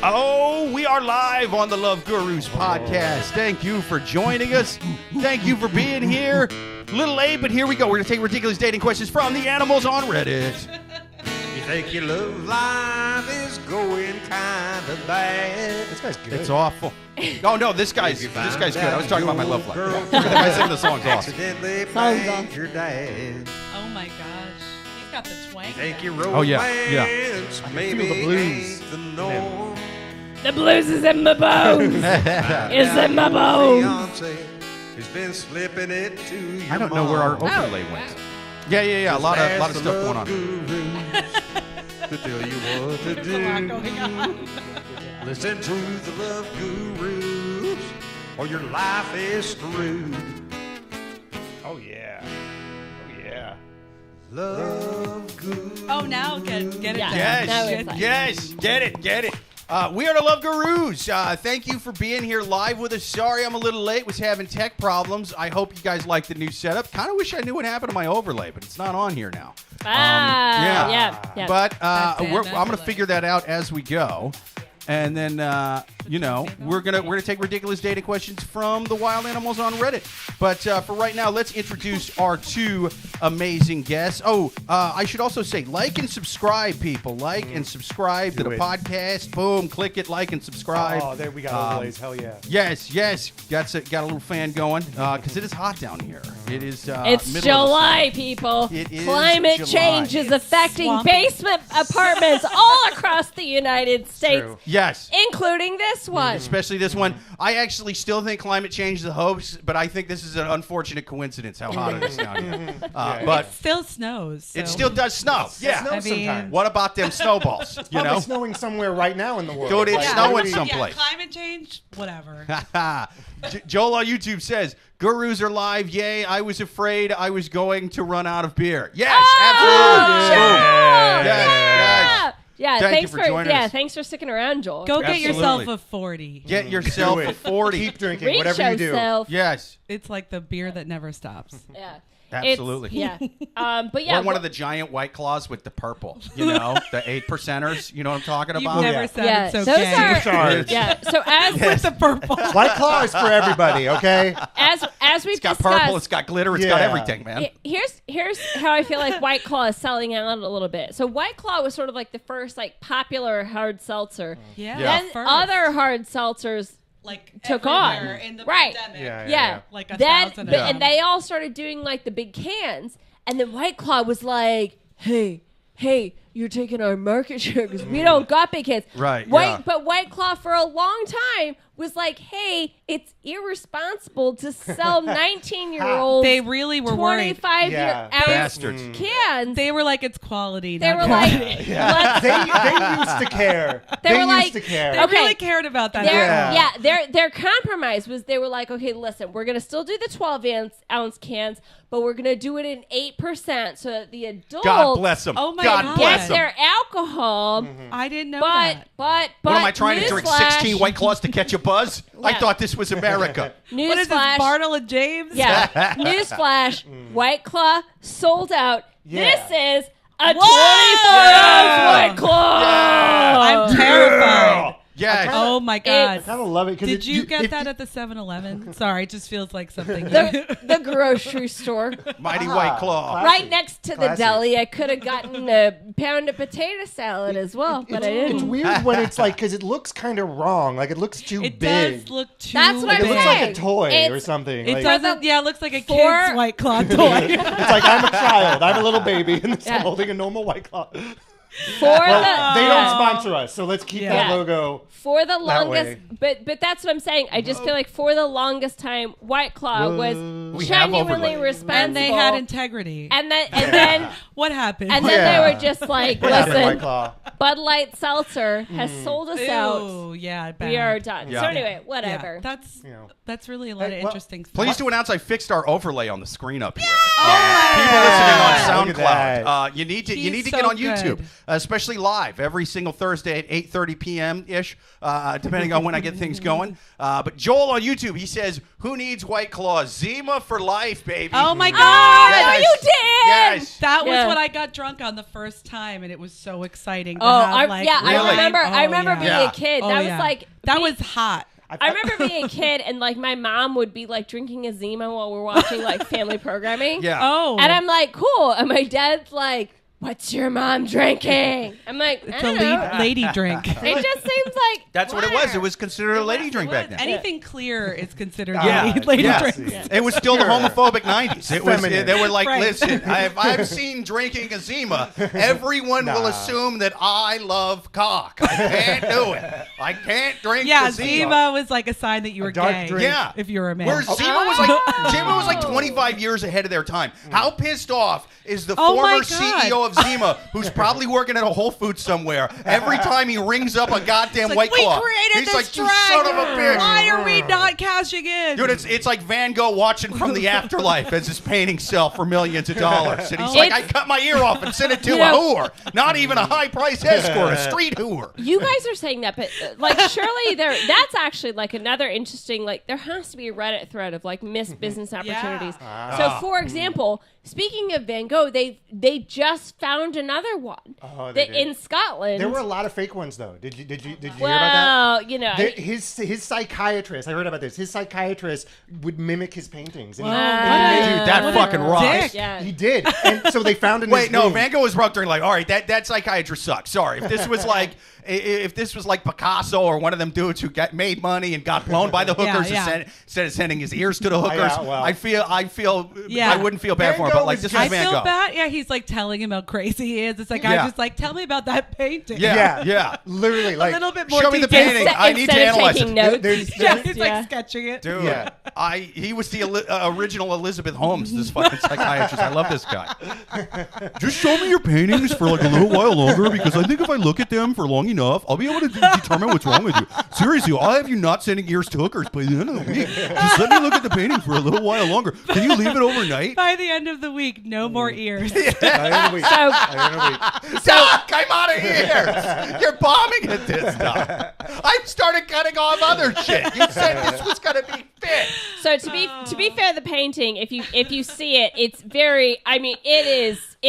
Oh, we are live on the Love Gurus podcast. Thank you for joining us. Thank you for being here. A little late, but here we go. We're going to take ridiculous dating questions from the animals on Reddit. You think your love life is going kind of bad? This guy's good. It's awful. Oh, no, this guy's good. I was talking about my love life. The guy singing the song's awesome. Accidentally banged your dad. Oh my gosh. He's got the twang. Think your Oh, yeah. romance maybe feel the blues ain't the norm. The blues is in my bones. It's in my bones. Fiance has been slipping it to your I don't know where our mom. overlay went. Yeah. A lot of stuff going on. To tell you what to There's a lot going on. Listen to the Love Gurus, or your life is screwed. Oh, yeah. Love Gurus. Oh, now get it Yeah. down. Now Yes, it's like- yes, get it. We are the Love Gurus. Thank you for being here live with us. Sorry I'm a little late, was having tech problems. I hope you guys like the new setup. Kind of wish I knew what happened to my overlay, but it's not on here now. Yeah. But That's I'm going to overlay. figure that out as we go. And then, we're gonna take ridiculous data questions from the wild animals on Reddit. But for right now, let's introduce our two amazing guests. Oh, I should also say, like and subscribe, people. Like and subscribe to Do the it. podcast. Boom, click it, like and subscribe. Oh, there we got overlays. Hell yeah. Yes. Got a little fan going because it is hot down here. It is. It's middle of the July, people. It is Climate July. change is affecting swampy. basement apartments all across the United States, True. Yes. including this one. Especially this one. I actually still think climate change is a hoax, but I think this is an unfortunate coincidence how hot it is down here. But It still snows. it so- still does snow. Yeah. Snow I mean- sometimes. What about them snowballs? You Probably know? snowing somewhere right now in the world. Dude, it's Like, snowing what do you- someplace. Yeah, climate change, whatever. Joel on YouTube says, Gurus are live. Yay, I was afraid I was going to run out of beer. Yes, absolutely. Joel! Boom. Yeah. Yes. Yeah, Thank thanks you for joining us. thanks for sticking around, Joel. Go get Absolutely. yourself a 40. Get yourself Do a it. 40. Keep drinking, Reach whatever you do. yourself. Yes, It's like the beer that never stops. Yeah. absolutely. Yeah. But yeah. Or one of the giant White Claws with the purple, the 8%ers. You know what I'm talking You've about? never yeah. said yeah, it's those okay. are Sorry. yeah. So as With the purple. White Claw is for everybody, okay? as we've It's got discussed, purple, it's got glitter, it's got Yeah. everything, man. Here's how I feel like White Claw is selling out a little bit. So White Claw was sort of like the first like popular hard seltzer. Yeah. Yeah. Then First. other hard seltzers like took everywhere on. in the Right. pandemic. yeah. Like a then, thousand but, of and them. they all started doing like the big cans, and then White Claw was like, hey, you're taking our market share because we don't got big cans. Right, yeah. But White Claw for a long time was like, hey, it's irresponsible to sell 19-year-olds They really were worried. 25-year Yeah. ounce Bastards. cans. They were like, it's quality. They not were like, quantity. let's They used to care. They were like- used to care. They Okay. really cared about that. their compromise was they were like, okay, listen, we're gonna still do the 12-ounce cans, but we're gonna do it in 8% so that the adults God bless them. Oh my God God. bless get them. their alcohol. I didn't know But that. but What am I trying to drink? newsflash- 16 White Claws to catch a buzz? I Yeah. thought this was America. What is this, Newsflash. Bartle and James? Yeah. Newsflash. White Claw sold out. Yeah. This is a 24-ounce Whoa! White Claw. I'm terrified. Yes. Oh my I God. kind of love it. 'cause Did you get if that at the 7-Eleven? Sorry, it just feels like something. the grocery store. Mighty White Claw. Classic. Right next to the Classic. deli. I could have gotten a pound of potato salad as well, but I It's didn't. weird when it's like, because it looks kind of wrong. Like, it looks too It big. does look too That's what Like, I'm it looks like a saying. toy or It's- something. It like, doesn't. Yeah, it looks like a For- kid's White Claw toy. It's like, I'm a child. I'm a little baby, and Yeah. I'm holding a normal White Claw. For Well, the they don't sponsor us, so let's keep Yeah. that logo. for the that longest, way. but that's what I'm saying. I just feel like for the longest time, White Claw was We have genuinely overlaid. responsible, And they had integrity. and then What happened? and then Yeah. they were just like, What happened, White listen, Claw? Bud Light Seltzer has sold us out. Ooh, yeah, bad. We are done. Yeah. So anyway, Yeah, whatever. that's really a lot Hey, of well, interesting stuff. Pleased to announce I fixed our overlay on the screen up here. Oh, People Look listening at on that. SoundCloud, you need to He's get so on YouTube, good. especially live every single Thursday at 8:30 p.m. ish, depending on when I get things going. But Joel on YouTube, he says, "Who needs White Claw? Zima for life, baby. Oh my Oh, God! you did. Yes. That was Yeah. when I got drunk on the first time, and it was so exciting. To Oh, have, I like, I Really? remember. Oh, I remember yeah. being Yeah. a kid. Oh, That was yeah. like That was hot. I remember being a kid, and like my mom would be like drinking a Zima while we're watching like family programming. Yeah. Oh, And I'm like, cool. And my dad's like, what's your mom drinking? I'm like, I it's a don't know. lady drink. It just seems like That's what it was. It was considered a lady drink back then. Anything clear is considered Yeah, lady yeah. drinks. It was still the homophobic 90s. It was. Feminine. They were like, Right. listen, if I've seen drinking a Zima, everyone will Nah. assume that I love cock. I can't do it. I can't drink Yeah, the Zima. Zima was like a sign that you were dark gay. drink. Yeah. If you were a man. Where Zima was like 25 years ahead of their time. How pissed off is the Oh my former God. CEO of Zima, who's probably working at a Whole Foods somewhere? Every time he rings up a goddamn It's White like, we Claw, created he's this like, "You drag. son of a bitch!" Why are we not cashing in? Dude, it's like Van Gogh watching from the afterlife as his paintings sell for millions of dollars. And he's Oh. like, I cut my ear off and sent it to You a know- whore. Not even a high-priced escort, a street whore. you guys are saying that, but like surely that's actually like another interesting, like there has to be a Reddit thread of like missed business opportunities. So for example, speaking of Van Gogh, they just found another one Oh, they did. in Scotland. There were a lot of fake ones though. Did you hear about that? well, you know, His psychiatrist, I heard about this. His psychiatrist would mimic his paintings. And Whoa, he- what and he a- Dude, that what a fucking rocks. dick. yeah. He did. And so they found in Wait, his no, room. Van Gogh was rough during like, all right, that psychiatrist sucks. Sorry. If this was like Picasso or one of them dudes who made money and got blown by the hookers Yeah. instead of sending his ears to the hookers, Yeah, well. I feel Yeah. I wouldn't feel bad Van for him, Gogh but like was this just- is I Van feel Gogh. bad. Yeah, he's like telling him how crazy he is. It's like, Yeah. I'm just like, tell me about that painting. Yeah. Literally, like A little bit more Show me the detail. painting. I need to Instead of analyze taking it. notes. There's- Yeah, there's- he's Yeah. like sketching it. Dude, Yeah. he was the original Elizabeth Holmes, this fucking psychiatrist. I love this guy. Just show me your paintings for like a little while longer, because I think if I look at them for long enough, I'll be able to determine what's wrong with you. Seriously, I'll have you not sending ears to hookers by the end of the week. Just let me look at the painting for a little while longer. Can you leave it overnight? By the end of the week, no more ears. I don't know, So- I don't know. Doc, I'm out of here. You're bombing at this, Doc. I've started cutting off other shit. You said this was going to be fit. So to be fair, the painting, if you see it, it's very. I mean, it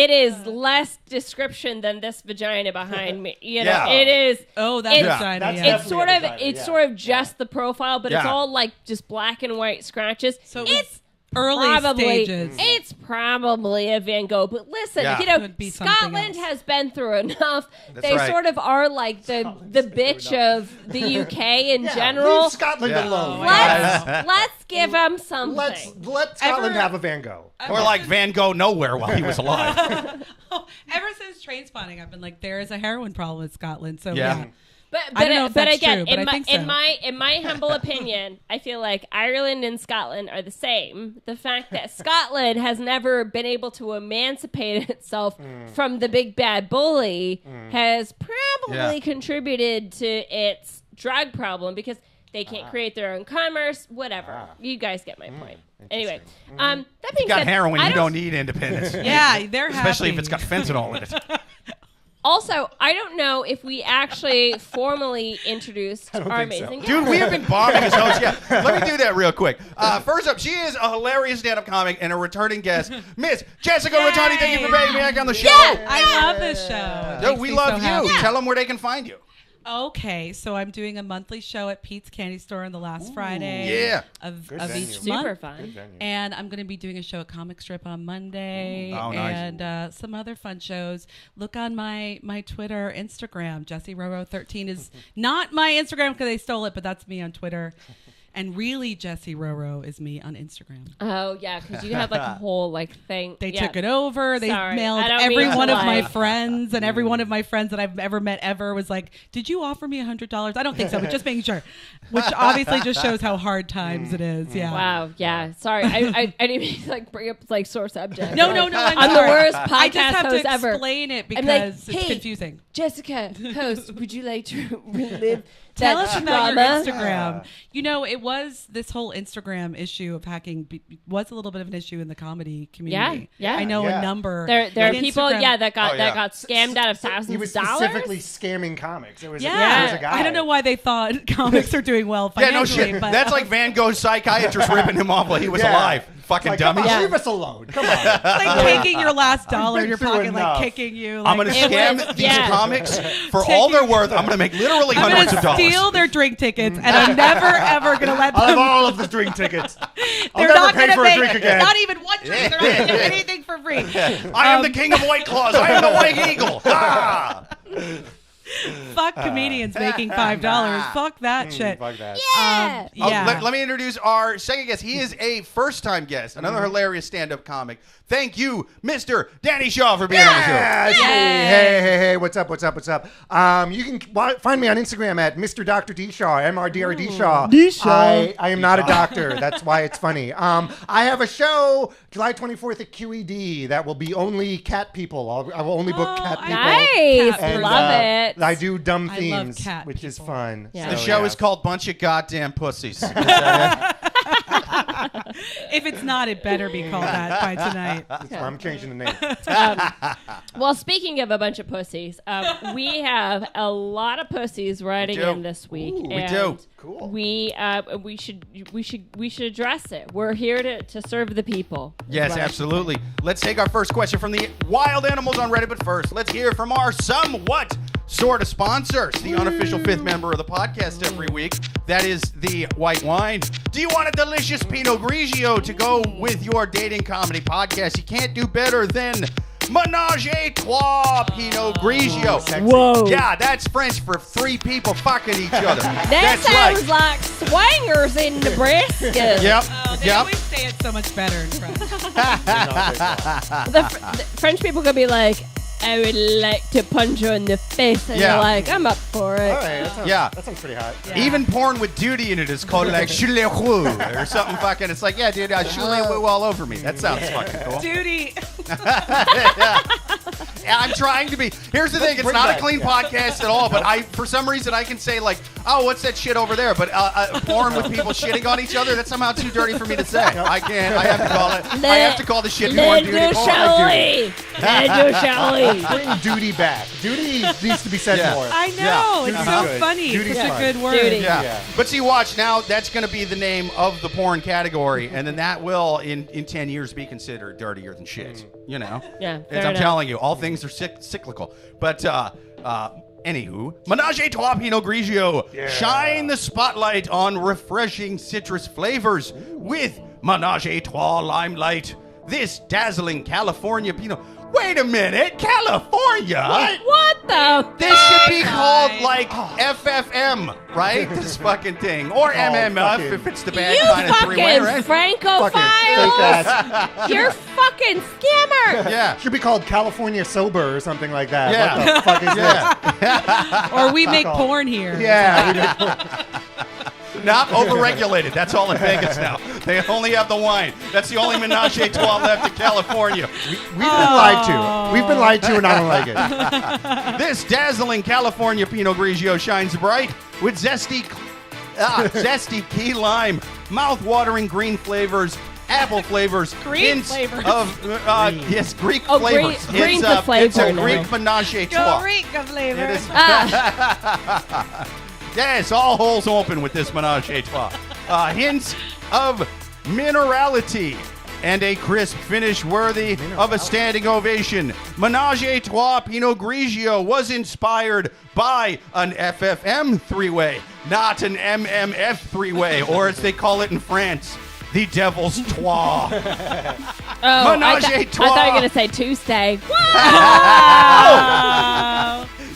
is less description than this vagina behind me. You know, Yeah. it is. Oh, that's It's- vagina. that's Yeah. It's sort of Definitely a vagina, yeah. sort of just the profile, but it's Yeah. all like just black and white scratches. So it was it's early probably stages. it's probably a Van Gogh. But listen, Yeah. you know, Could be something Scotland else. has been through enough. That's They right. sort of are like the bitch of the UK in Yeah, general. leave Scotland Yeah. alone. Oh, Let's give them something. Let Scotland Ever- have a Van Gogh. Or like Van Gogh nowhere while he was alive. Ever since train spotting, I've been like, there is a heroin problem in Scotland. So Yeah. yeah. But don't know if but that's again, true, but in I my think so. in my humble opinion, I feel like Ireland and Scotland are the same. The fact that Scotland has never been able to emancipate itself from the big bad bully has probably Yeah. contributed to its drug problem, because they can't create their own commerce. Whatever, you guys get my point. Anyway, that You being got said, heroin, I you don't need independence. Yeah, they're Especially happy. if it's got fentanyl in it. Also, I don't know if we actually formally introduced our think so. amazing guest. Dude, we have been bombing his host. Yeah, let me do that real quick. First up, she is a hilarious stand-up comic and a returning guest, Miss Jessica Rotondi. Thank you for being back on the show. Yeah. I love this show. Dude, Makes we me love so you. happy. Tell them where they can find you. Okay, so I'm doing a monthly show at Pete's Candy Store on the last Friday Yeah. of venue. each Super month. fun. And I'm going to be doing a show at Comic Strip on Monday Oh, nice. and some other fun shows. Look on my Twitter, Instagram. Jessie Roro 13 is not my Instagram because they stole it, but that's me on Twitter. And really, Jessie Roro is me on Instagram. Oh yeah, because you had like a whole like thing. They yeah. took it over. They Sorry, mailed I don't every mean to one of my lie. friends, and every one of my friends that I've ever met ever was like, "Did you offer me $100?" I don't think so, but just making sure. Which obviously just shows how hard times it is. Yeah. Wow. Yeah. Sorry. I didn't mean to like bring up like sore subject. No, Like, I'm I'm the sorry. worst I just podcast have host to ever. explain it I'm like, because it's "Hey, confusing. Jessica, host, would you like to relive Tell that us about your trauma?" Instagram. You know, it was this whole Instagram issue of hacking was a little bit of an issue in the comedy community. Yeah. I know Yeah. a number. There are on people, Instagram- yeah, that got Oh, yeah. that got scammed out of He thousands was of dollars. specifically scamming comics. It was Yeah, there was a guy. I don't know why they thought comics are doing well Yeah, no financially. shit. But That's like Van Gogh's psychiatrist ripping him off while he was Yeah. alive. Fucking Like, come dummies. on, leave us alone. Come on. Like taking your last dollar in been your through pocket, enough. like kicking you. I'm Like, going to It scam was- these yeah. comics for all they're worth. I'm going to make literally I'm hundreds gonna of dollars. steal their drink tickets, and I'm never ever gonna let I'll have them. all of the drink tickets. I'll They're never not pay gonna for a drink make again. not even one drink. They're not gonna do anything for free. I am the king of White Claws. I am the White Eagle. Ah! Fuck comedians making $5. Fuck that shit. Fuck that. Yeah. Oh, Yeah. let me introduce our second guest. He is a first-time guest, another hilarious stand-up comic. Thank you, Mr. Danny Shaw, for being on the show. Yes. Hey, what's up? You can find me on Instagram at Mr. Dr. D Shaw, MRDRD Shaw. I am not a doctor. That's why it's funny. I have a show July 24th at QED that will be only cat people. I will only book cat people. Nice. And, Love it. I do dumb I love themes, cat which is people. fun. Yeah. The So, show yeah. is called Bunch of Goddamn Pussies. If it's not, it better be called that by tonight. I'm changing the name. Well, speaking of a bunch of pussies, we have a lot of pussies writing do. in this week. Ooh, we and do. Cool. We should address it. We're here to serve the people. Yes, absolutely. Let's take our first question from the wild animals on Reddit. But first, let's hear from our somewhat sort of sponsors, the unofficial fifth member of the podcast every week. That is the white wine. Do you want a delicious Pinot Grigio to go with your dating comedy podcast? You can't do better than Menage a Trois Pinot Grigio. Whoa. Yeah, that's French for three people fucking each other. That That's sounds right. like swingers in Nebraska. Yep. They Yep. always say it so much better in French. The French people could be like, I would like to punch you in the face. And Yeah. you're like, I'm up for it. All right, that sounds pretty hot. Yeah. Even porn with duty in it is called like Chulewoo or something fucking. It's like, yeah, dude, Chulewoo all over me. That sounds fucking cool. Duty. Yeah, I'm trying to be. Here's the thing: it's not a clean podcast at all. But for some reason, I can say like, "Oh, what's that shit over there?" But porn with people shitting on each other—that's somehow too dirty for me to say. I can't. I have to call it. I have to call the shit porn duty. Bring duty back. Duty needs to be said Yeah. more. I know. Yeah. It's so Good. funny. Duty's It's such a fun. good word. Duty. Yeah. Yeah. But see, watch now. That's going to be the name of the porn category, and then that will, in 10 years, be considered dirtier than shit. You know. Yeah, As fair I'm enough. telling you, all things are cyclical. But anywho, Menage a Trois Pinot Grigio. Shine the spotlight on refreshing citrus flavors with Menage a Trois Limelight. This dazzling California Pinot. Wait a minute, California? What the? This should be called like FFM, right? This fucking thing, or MMF fucking- if it's the bad You kind of three-way, fucking right? Francophile. Fake ass. You're fucking scammer. Yeah. Should be called California Sober or something like that. Yeah. What the fuck is Yeah. Or we make porn here. this? Yeah. Not overregulated. That's all in Vegas now. They only have the wine. That's the only Menage a Trois left in California. We've been lied to. We've been lied to, and I don't like it. This dazzling California Pinot Grigio shines bright with zesty key lime, mouth-watering green flavors, apple flavors, Green hints flavors. of yes, Greek Oh, flavors. Green's it's a flavor It's a now. Greek Menage a Trois. Eureka flavor. It is. Ah, Yes, all holes open with this Menage a Trois. Hints of minerality and a crisp finish worthy of a standing ovation. Menage a Trois Pinot Grigio was inspired by an FFM three-way, not an MMF three-way, or as they call it in France, the Devil's Trois. oh, Menage I a thought Trois. you were gonna say Tuesday.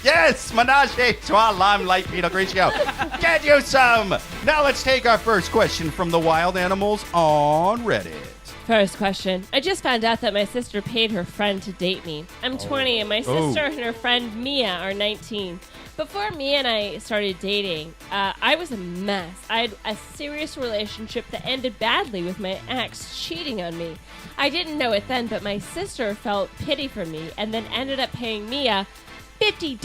Yes, Menage a Trois Limelight Pinot Grigio. Get you some. Now let's take our first question from the wild animals on Reddit. First question. I just found out that my sister paid her friend to date me. I'm 20 and my sister and her friend Mia are 19. Before Mia and I started dating, I was a mess. I had a serious relationship that ended badly with my ex cheating on me. I didn't know it then, but my sister felt pity for me and then ended up paying Mia $50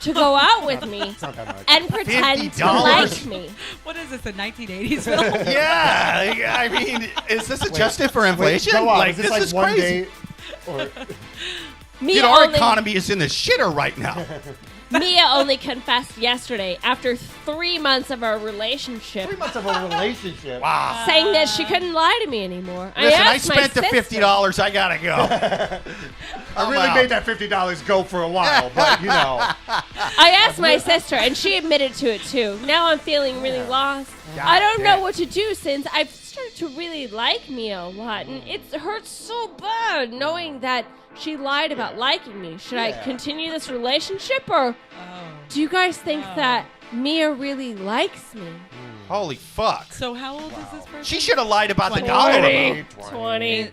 to go out with me Not that much. and pretend to $50? like me. What is this, a 1980s film? Yeah, I mean, is this adjusted for inflation? Go on. Like, is this like is one crazy. day? Or Mia Dude, our only- economy is in the shitter right now. Mia only confessed yesterday after 3 months of our relationship. 3 months of a relationship. Wow. Saying that she couldn't lie to me anymore. Listen, I asked my spent the sister. $50. I gotta go. I really made that $50 go for a while, but I asked my sister, and she admitted to it too. Now I'm feeling really lost. I don't know what to do since I've started to really like Mia a lot, and it hurts so bad knowing that she lied about liking me. Should I continue this relationship, or do you guys think that Mia really likes me? Holy fuck. So how old is this person? She should have lied about the dollar amount. 20.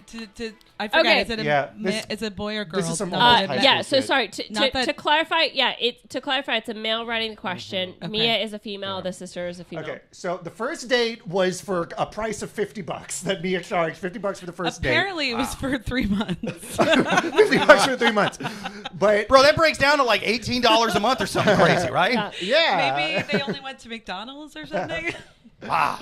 I forget. Okay. Is it is it a boy or girl? This is some No, old but- Yeah, so sorry. To that- clarify, it's a male writing the question. Mia is a female. The sister is a female. Okay, so the first date was for a price of $50 that Mia charged. $50 for the first Apparently, it was for 3 months. date. $50 for 3 months. But Bro, that breaks down to like $18 a month or something crazy, right? yeah, Maybe they only went to McDonald's or something. Wow.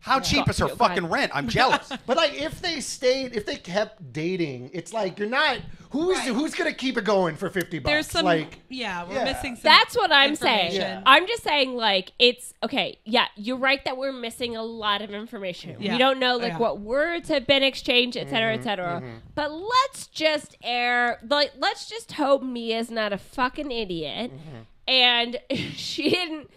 How cheap is her Go fucking ahead. rent? I'm jealous. But like, if they kept dating, it's like you're not. Who's gonna keep it going for $50? There's some. We're Yeah. missing some. That's what I'm saying. information. I'm just saying, like, it's okay. Yeah, you're right that we're missing a lot of information. Yeah. We don't know, like, Yeah. what words have been exchanged, et cetera, et cetera. But let's just let's just hope Mia's not a fucking idiot and she didn't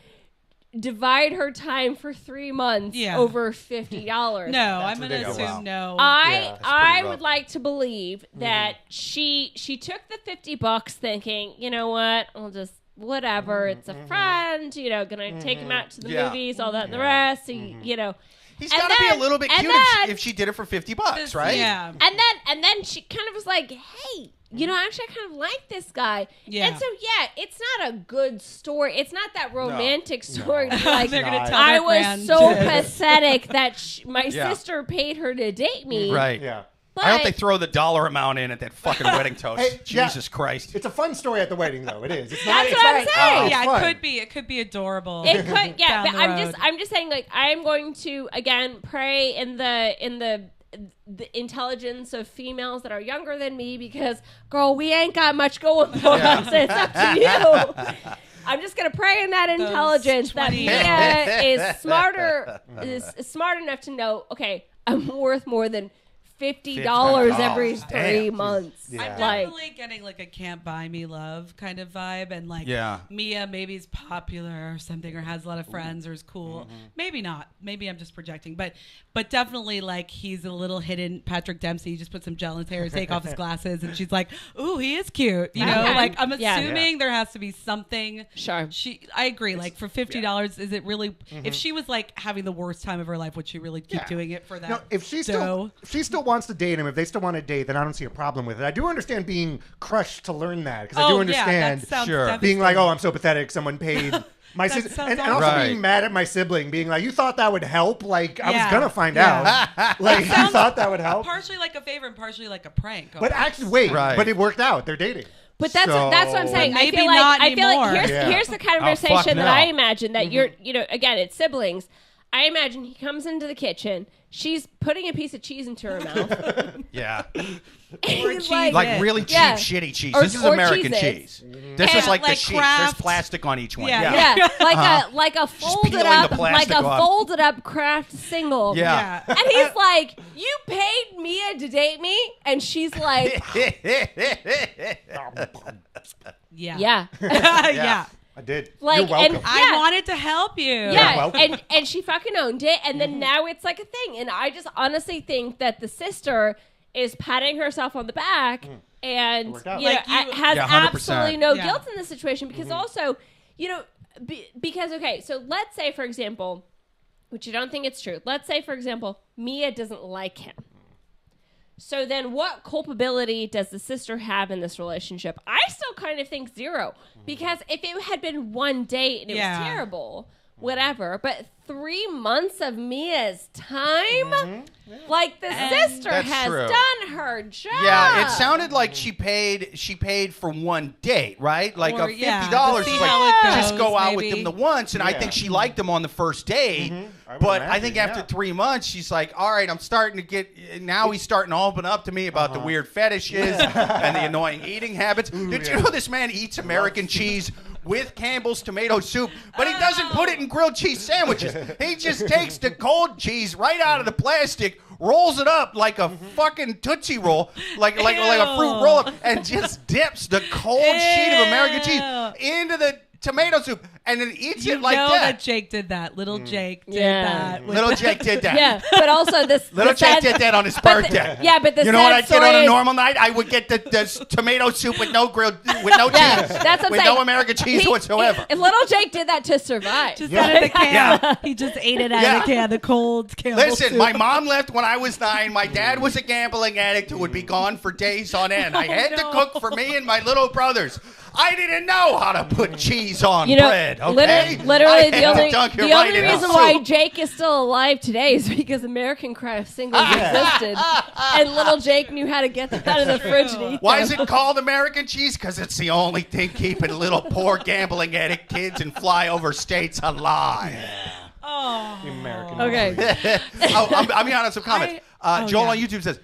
divide her time for 3 months over $50. No, I'm gonna ridiculous. assume no. I rough. would like to believe that she took the $50 thinking, you know what, I'll just whatever, it's a friend, gonna take him out to the movies, all that and the rest, you know. He's And got to be a then- little bit and cute then- if she did it for $50, right? Yeah. And then she kind of was like, hey, actually I kind of like this guy. Yeah. And so it's not a good story. It's not that romantic story. Like, They're gonna tell I their was so grandkids. pathetic that my Yeah. sister paid her to date me. Right. yeah. But I hope they throw the dollar amount in at that fucking wedding toast. Hey, yeah. Jesus Christ. It's a fun story at the wedding, though. It is. It's That's not, what I'm it's saying. Not, Yeah, fun. it could be adorable. it could, down but the road. I'm just saying, like, I am going to again pray in the intelligence of females that are younger than me, because girl, we ain't got much going for us. It's up to you. I'm just gonna pray in that intelligence that 20 Mia is smart enough to know, okay, I'm worth more than $50 every 3 months. Yeah. I'm Like, definitely getting like a can't buy me love kind of vibe, and like Yeah. Mia maybe is popular or something, or has a lot of friends, or is cool. Maybe not. Maybe I'm just projecting, but definitely like he's a little hidden Patrick Dempsey. He just put some gel in his hair, take off his glasses, and she's like, "Ooh, he is cute." You know, Okay. like I'm Yeah. assuming there has to be something. sure. I agree. Like for $50, is it really? If she was like having the worst time of her life, would she really keep doing it for that? No, if she dough? still wants to date him, if they still want to date, then I don't see a problem with it. I do understand being crushed to learn that, because I do understand that sounds Sure. being like, devastating. "Oh, I'm so pathetic. Someone paid my sister," sounds and awful. also Right. being mad at my sibling, being like, "You thought that would help? Like I was Yeah. gonna find Yeah. out. Like you sounds thought that would help." partially like a favor and partially like a prank. But actually, wait. Right. But it worked out. They're dating. But that's what I'm saying. But maybe I feel like not I feel anymore. like Yeah. here's the fuck conversation that no. I imagine that you're again, it's siblings. I imagine he comes into the kitchen. She's putting a piece of cheese into her mouth. Yeah. He's Like really cheap, Yeah. shitty cheese. Or- This is or American cheeses. cheese. This And is like the like sheets. There's Kraft. plastic on each one. Yeah. Yeah. yeah, like a folded peeling the up, plastic off. folded up Kraft single. Yeah. And he's like, "You paid Mia to date me," and she's like, Yeah. "Yeah." Yeah. I did. Like, You're welcome. and- I Yeah. wanted to help you. Yeah, welcome. and she fucking owned it, and then now it's like a thing. And I just honestly think that the sister is patting herself on the back and worked out. Like you- has Yeah, 100%. absolutely no Yeah. guilt in this situation, because also, because okay, so let's say, for example, which I don't think it's true. Let's say, for example, Mia doesn't like him. So then what culpability does the sister have in this relationship? I still kind of think zero, because if it had been one date and it Yeah. was terrible, whatever, but 3 months of Mia's time, like the sister That's has true. done her job. Yeah, it sounded like she paid for one date, right? Like Or, a yeah, $50 to is see how it like just goes, go out with maybe. them the once, and I Yeah. think she liked him on the first date. I would But I imagine, think after yeah. 3 months, she's like, "All right, I'm starting to get." Now he's starting to open up to me about the weird fetishes and the annoying eating habits. Did you know this man eats American cheese with Campbell's tomato soup, but he doesn't put it in grilled cheese sandwiches. He just takes the cold cheese right out of the plastic, rolls it up like a fucking Tootsie Roll, like a fruit roll-up, and just dips the cold sheet of American cheese into the tomato soup and then eats it like that. Jake did that. Little Jake did Yeah. that. Little Jake did that. Yeah, but also this. Little Jake did that on his birthday. But the you know what I'd get on a is- normal night? I would get the tomato soup with no cheese, that's what I'm with saying. no American cheese whatsoever. If little Jake did that to survive. Just out of the can. Yeah. He just ate it out of the can, the cold Campbell Listen, soup. my mom left when I was 9. My dad was a gambling addict who would be gone for days on end. I had to cook for me and my little brothers. I didn't know how to put cheese on bread, okay? Literally, I the had only, to dunk it the right only in the reason soup. why Jake is still alive today is because American Craft Singles existed, and little Jake knew how to get that out of the fridge and eat Why them. is it called American cheese? Because it's the only thing keeping little poor gambling addict kids in flyover states alive. American. Okay. I'll be honest with comments. Joel on YouTube says,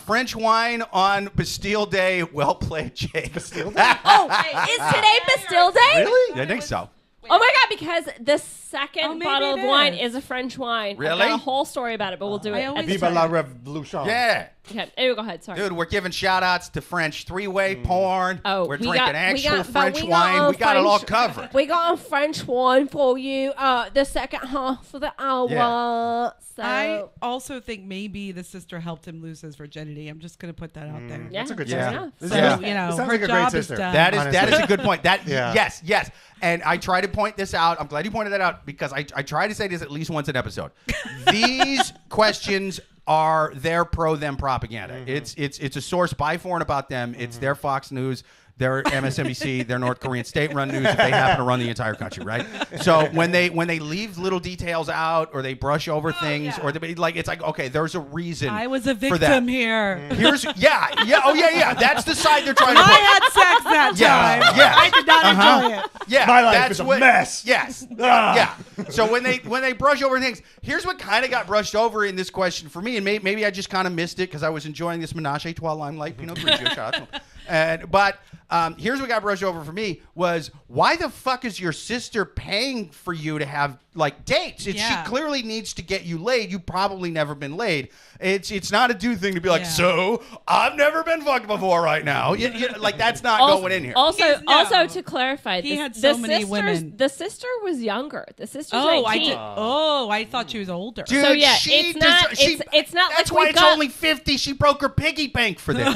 French wine on Bastille Day. Well played, Jake. Bastille Day? Is today Bastille Day? Really? I think so. Oh my God! Because the second maybe bottle of it wine is. is a French wine. Really? I've got a whole story about it, but we'll do it. I always At the Viva time. la Revolution. Yeah. Okay, anyway, go ahead. Sorry. Dude, we're giving shout-outs to French three-way porn. Oh, we're we drinking got- actual but French we got wine. on We got it all French- covered. We got a French wine for you. The second half of the hour. Yeah. So I also think maybe the sister helped him lose his virginity. I'm just going to put that out there. yeah, That's a good Yeah. sister. Yeah. So, Yeah. you know, It sounds her like a great job sister. is done. That is Honestly. a good point. Yeah. Yes. And I try to point this out. I'm glad you pointed that out because I try to say this at least once an episode. These questions are their pro-them propaganda. It's a source by for and about them. It's their Fox News, their MSNBC, their North Korean state-run news if they happen to run the entire country, right? So when they leave little details out or they brush over things or they, like it's like okay, there's a reason. I was a for that. victim here. Here's That's the side they're trying to I put. had sex that Yeah, time. yeah. I did not enjoy it. Yeah, My life that's is a what, mess. Yes. Ah. Yeah. So when they brush over things, here's what kind of got brushed over in this question for me, and maybe I just kind of missed it because I was enjoying this Menage a Trois Limelight Pinot Grigio. Shout out to him. But here's what got brushed over for me was why the fuck is your sister paying for you to have like dates? She clearly needs to get you laid. You've probably never been laid. It's not a dude thing to be like, so I've never been fucked before right now. Like that's not going in here. Also, to clarify, He had so many women. The sister was younger. The sister's Oh, 19. I thought she was older. Dude, So, yeah, she it's not- it's not That's like why we it's got- only 50. She broke her piggy bank for this.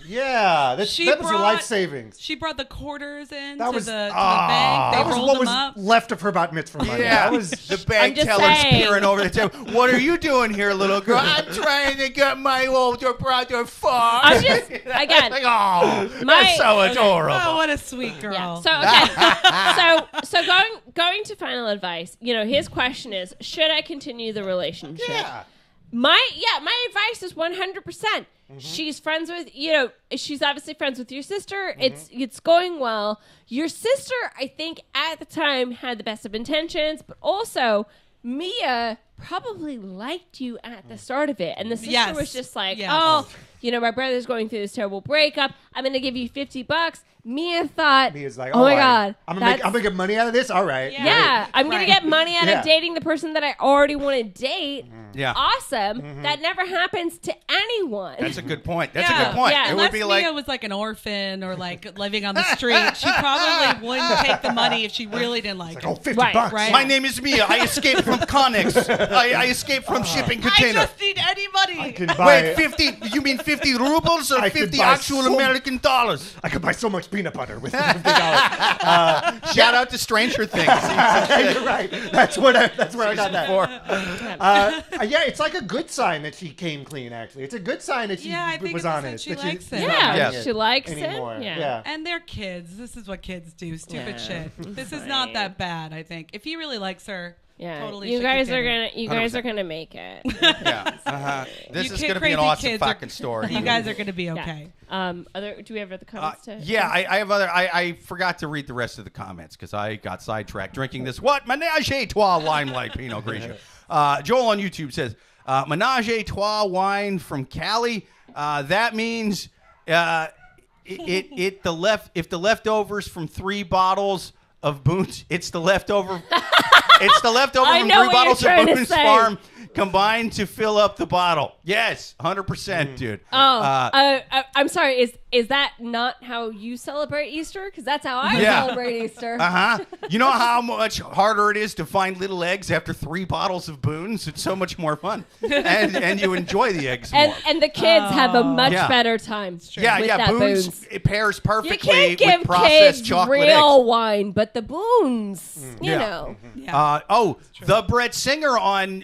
Yeah. That was your brought- life savings. She brought the quarters in That to was- the bank. That They was rolled what them was up. left of her bat mitzvah money. Yeah, That was the bank just teller's saying. peering over the table. What are you doing here, little girl? I'm trying to get my older brother fucked. I'm just again. Like, oh, My- that's so adorable. Oh, what a sweet girl. Yeah. So okay. so going to final advice. You know, his question is: should I continue the relationship? Yeah. My advice is 100%. She's friends with she's obviously friends with your sister. It's going well. Your sister, I think, at the time had the best of intentions, but also Mia probably liked you at the start of it, and the sister was just like, oh, my brother's going through this terrible breakup. I'm going to give you $50. Mia thought, Mia's like, oh my God, I'm gonna get money out of this. All right. yeah, I'm going to get money out Yeah. of dating the person that I already want to date. Yeah. Awesome. That never happens to anyone. That's a good point. That's a good point. Yeah. It Unless would be like, Mia was like an orphan or like living on the street, she probably wouldn't take the money if she really didn't like Like, it. oh, $50. Right. my name is Mia. I escaped from Connex. I escaped from shipping I container. just need any money. I can buy. Wait, 50? You mean 50 rubles or I could 50 buy actual so- American dollars? I could buy so much peanut butter with $50. Shout out to Stranger Things. You're right. That's where I got that. For. Yeah, it's like a good sign that she came clean. Actually, it's a good sign that she I think was it's a sign honest. she that likes she's him. not Yeah, hiding it she likes anymore. him. Yeah. And they're kids. This is what kids do. Stupid Yeah. shit. This is not that bad, I think. If he really likes her, Yeah, totally you should guys continue. are gonna make it. Yeah. This You is kid- going to be an crazy awesome kids are- fucking story. You guys are going to be okay. Do we have other comments to? Yeah, I have other. I forgot to read the rest of the comments because I got sidetracked drinking this Menage a Trois Limelight Pinot Grigio. Joel on YouTube says Menage a Trois wine from Cali. That means if the leftovers from 3 bottles of Boone's. It's the leftover. It's the leftover I from know 3 what bottles you're of trying to Boone's say. Farm combined to fill up the bottle. Yes, 100%, dude. I'm sorry. Is that not how you celebrate Easter? Because that's how I Yeah. celebrate Easter. You know how much harder it is to find little eggs after 3 bottles of Boone's? It's so much more fun, and you enjoy the eggs more. And the kids have a much Yeah. better time. With that Boone's it pairs You perfectly can't give with processed kids chocolate real eggs. wine, but the Boones, you Yeah. know. The Brett Singer on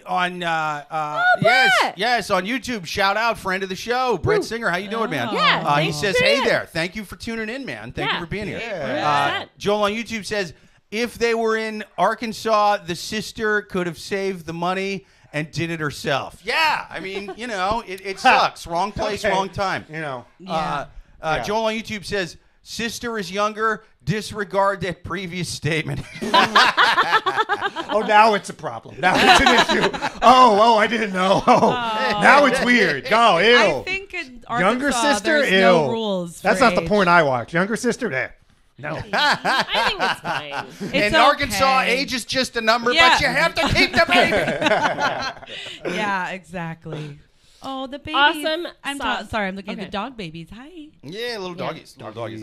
Brett! yes on YouTube. Shout out, friend of the show, Brett Singer. How you doing, man? Yeah, he thanks says, for "Hey tuning in." there, thank you for tuning in, man. Thank you for being here." Yeah. Joel on YouTube says, "If they were in Arkansas, the sister could have saved the money and did it herself." Yeah, I mean, it sucks. Wrong place, Okay. wrong time. Yeah. Joel on YouTube says, "Sister is younger. Disregard that previous statement." Oh, now it's a problem. Now it's an issue. Oh, I didn't know. Oh, now it's weird. Oh, ew. I think in Arkansas, Younger sister, there's ew. no rules. That's for not the age. porn I watch. Younger sister, no. I think it's fine. In It's Arkansas, okay. age is just a number, Yeah. but you have to keep the baby. Yeah, exactly. Oh, the babies. Awesome sauce. Sorry, I'm looking at Okay. the dog babies. Hi. Yeah, little doggies. Little doggies.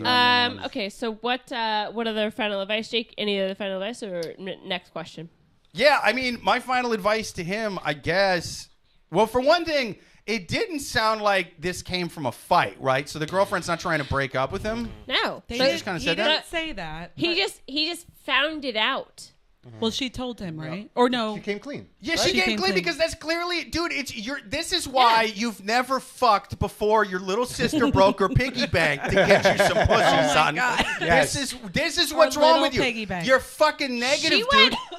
Okay, so what other final advice, Jake? Any other final advice or next question? Yeah, I mean, my final advice to him, I guess. Well, for one thing, it didn't sound like this came from a fight, right? So the girlfriend's not trying to break up with him. No. They But just kinda he said didn't that? say that. he but- just found it out. Well, she told him, right? Or no? She came clean. Yeah, Right? she She came came clean clean. because that's clearly, dude. This is why you've never fucked before your little sister broke her piggy bank to get you some pussy, son. God. Yes. This is Or what's wrong little with you. piggy bank. You're fucking negative,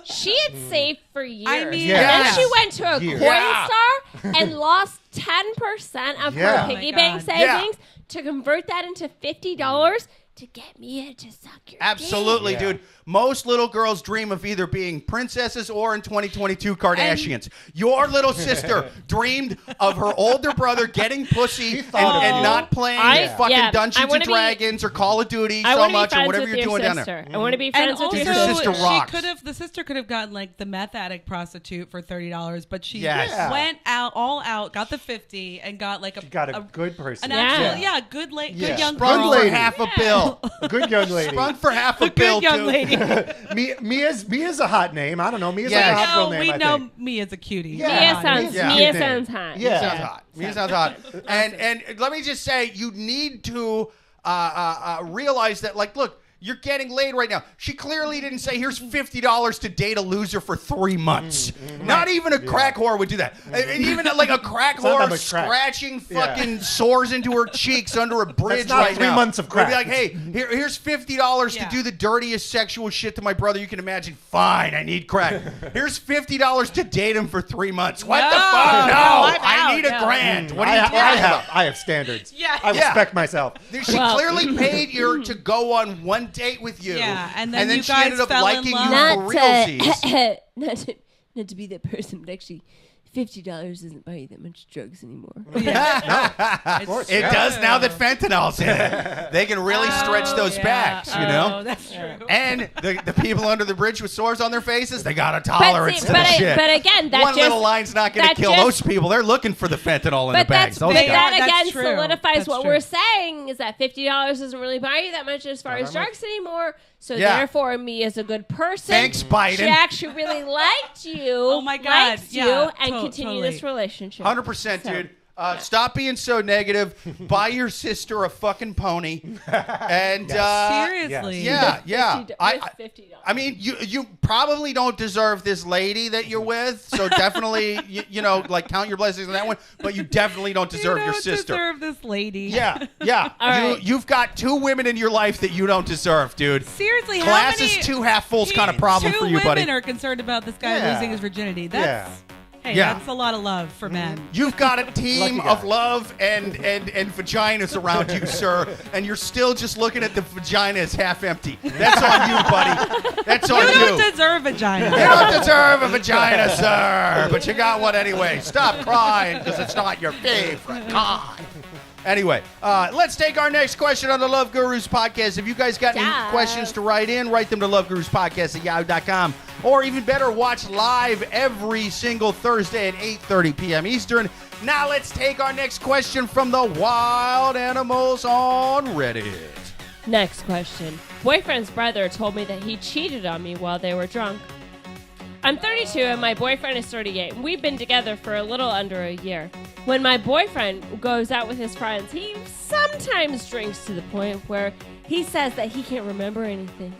She dude. had saved for years. I mean, Yeah. Then Yes. she went to a Years. Coinstar and lost 10% of Yeah. her Oh piggy my bank God. savings to convert that into $50 to get me to suck your Absolutely, Yeah. dude. Most little girls dream of either being princesses or in 2022 Kardashians. Your little sister dreamed of her older brother getting pussy and not playing fucking Dungeons and Dragons or Call of Duty so much or whatever you're doing down there. I want to be And friends with also, your Your sister sister. rocks. the sister could have gotten like the meth addict prostitute for $30, but she Yes. Yeah. went all out, got the 50, and got like Got a good person. an actual, good Yeah. young Sprung girl. for lady. half a bill. Good young lady. Sprung for half a A bill, good young too. lady. Mia's a hot name. I don't know. Mia's Yes. like a hot girl name, we I know think. Mia's a cutie. Yeah. Mia Yeah. sounds hot. Yeah. Sounds hot. Mia sounds hot. And let me just say, you need to realize that, like, look, you're getting laid right now. She clearly didn't say, here's $50 to date a loser for 3 months. Not even a crack whore would do that. Even like a crack not that whore much crack. scratching fucking sores into her cheeks under a bridge That's not right 3 now. months of Would be crack. like, hey, here's $50 to Yeah. do the dirtiest sexual shit to my brother you can imagine. Fine, I need crack. Here's $50 to date him for 3 months. What the No, fuck? No, I'm I out, need a no. grand. What are you talking about? I have standards. Yeah. I Yeah. respect myself. She clearly paid you to go on one date with you. Yeah, and then you she guys ended up fell in liking love. you for realsies. Not to be that person, but actually, $50 doesn't buy you that much drugs anymore. Of course. It does now that fentanyl's in it. They can really stretch those backs, you know? Oh, that's true. And the people under the bridge with sores on their faces, they got a But, tolerance see, to the shit. but again, that One just little line's not going to that kill just- those people. They're looking for the fentanyl in the But bags. Those that guys. That's again true. solidifies That's what true. we're saying is that $50 doesn't really buy you that much as far as drugs anymore. So Yeah. therefore, me as a good person, Thanks, Biden. she actually really liked you. Oh my God. likes Yeah, you, and continue totally. this relationship. 100%, So- dude. Stop being so negative. Buy your sister a fucking pony. And Seriously. yeah. $50. I mean, you probably don't deserve this lady that you're with, so definitely, you know, like count your blessings on that one. But you definitely don't deserve you your don't sister. deserve this lady. Yeah. All right. You've got 2 women in your life that you don't deserve, dude. Seriously, Glass how many is 2 half fulls kind of problem for you, Two buddy. women are concerned about this guy Yeah. losing his virginity. That's hey, Yeah. that's a lot of love for men. You've got a team Lucky of guy. love and vaginas around you, sir, and you're still just looking at the vagina as half empty. That's on you, buddy. That's on You you. don't deserve vagina. You don't deserve a vagina, sir, but you got one anyway. Stop crying because it's not your favorite. God. Anyway, let's take our next question on the Love Gurus podcast. If you guys got any questions to write in, write them to loveguruspodcast@yahoo.com. Or even better, watch live every single Thursday at 8:30 p.m. Eastern. Now let's take our next question from the wild animals on Reddit. Next question. Boyfriend's brother told me that he cheated on me while they were drunk. I'm 32 and my boyfriend is 38. We've been together for a little under a year. When my boyfriend goes out with his friends, he sometimes drinks to the point where he says that he can't remember anything.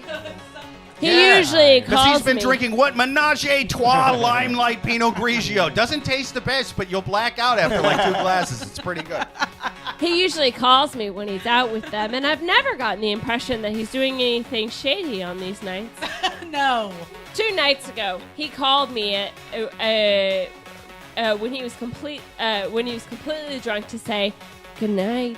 He usually calls me. Because he's been drinking what? Menage a Trois Limelight Pinot Grigio. Doesn't taste the best, but you'll black out after like 2 glasses. It's pretty good. He usually calls me when he's out with them, and I've never gotten the impression that he's doing anything shady on these nights. No. 2 nights ago, he called me when he was completely drunk to say good night,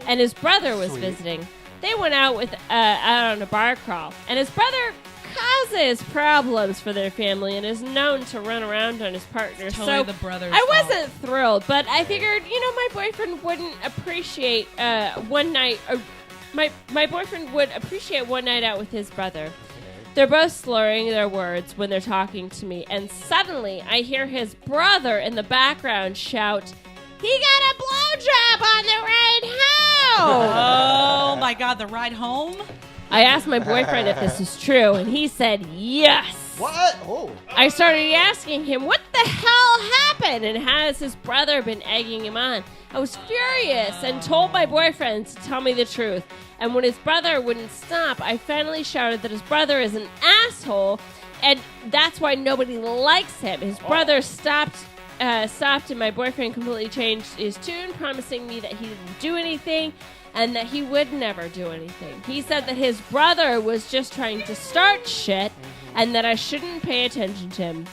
and his brother was visiting. They went out on a bar crawl, and his brother causes problems for their family and is known to run around on his partner. Totally the brother's I fault. wasn't thrilled, but I figured, my boyfriend wouldn't appreciate one night. My boyfriend would appreciate one night out with his brother. They're both slurring their words when they're talking to me, and suddenly I hear his brother in the background shout, "He got a blowjob on the ride home!" Oh my God, the ride home? I asked my boyfriend if this is true, and he said yes. What? Oh. I started asking him what the hell happened and has his brother been egging him on. I was furious and told my boyfriend to tell me the truth. And when his brother wouldn't stop, I finally shouted that his brother is an asshole and that's why nobody likes him. His brother stopped and my boyfriend completely changed his tune, promising me that he didn't do anything and that he would never do anything. He said that his brother was just trying to start shit and that I shouldn't pay attention to him.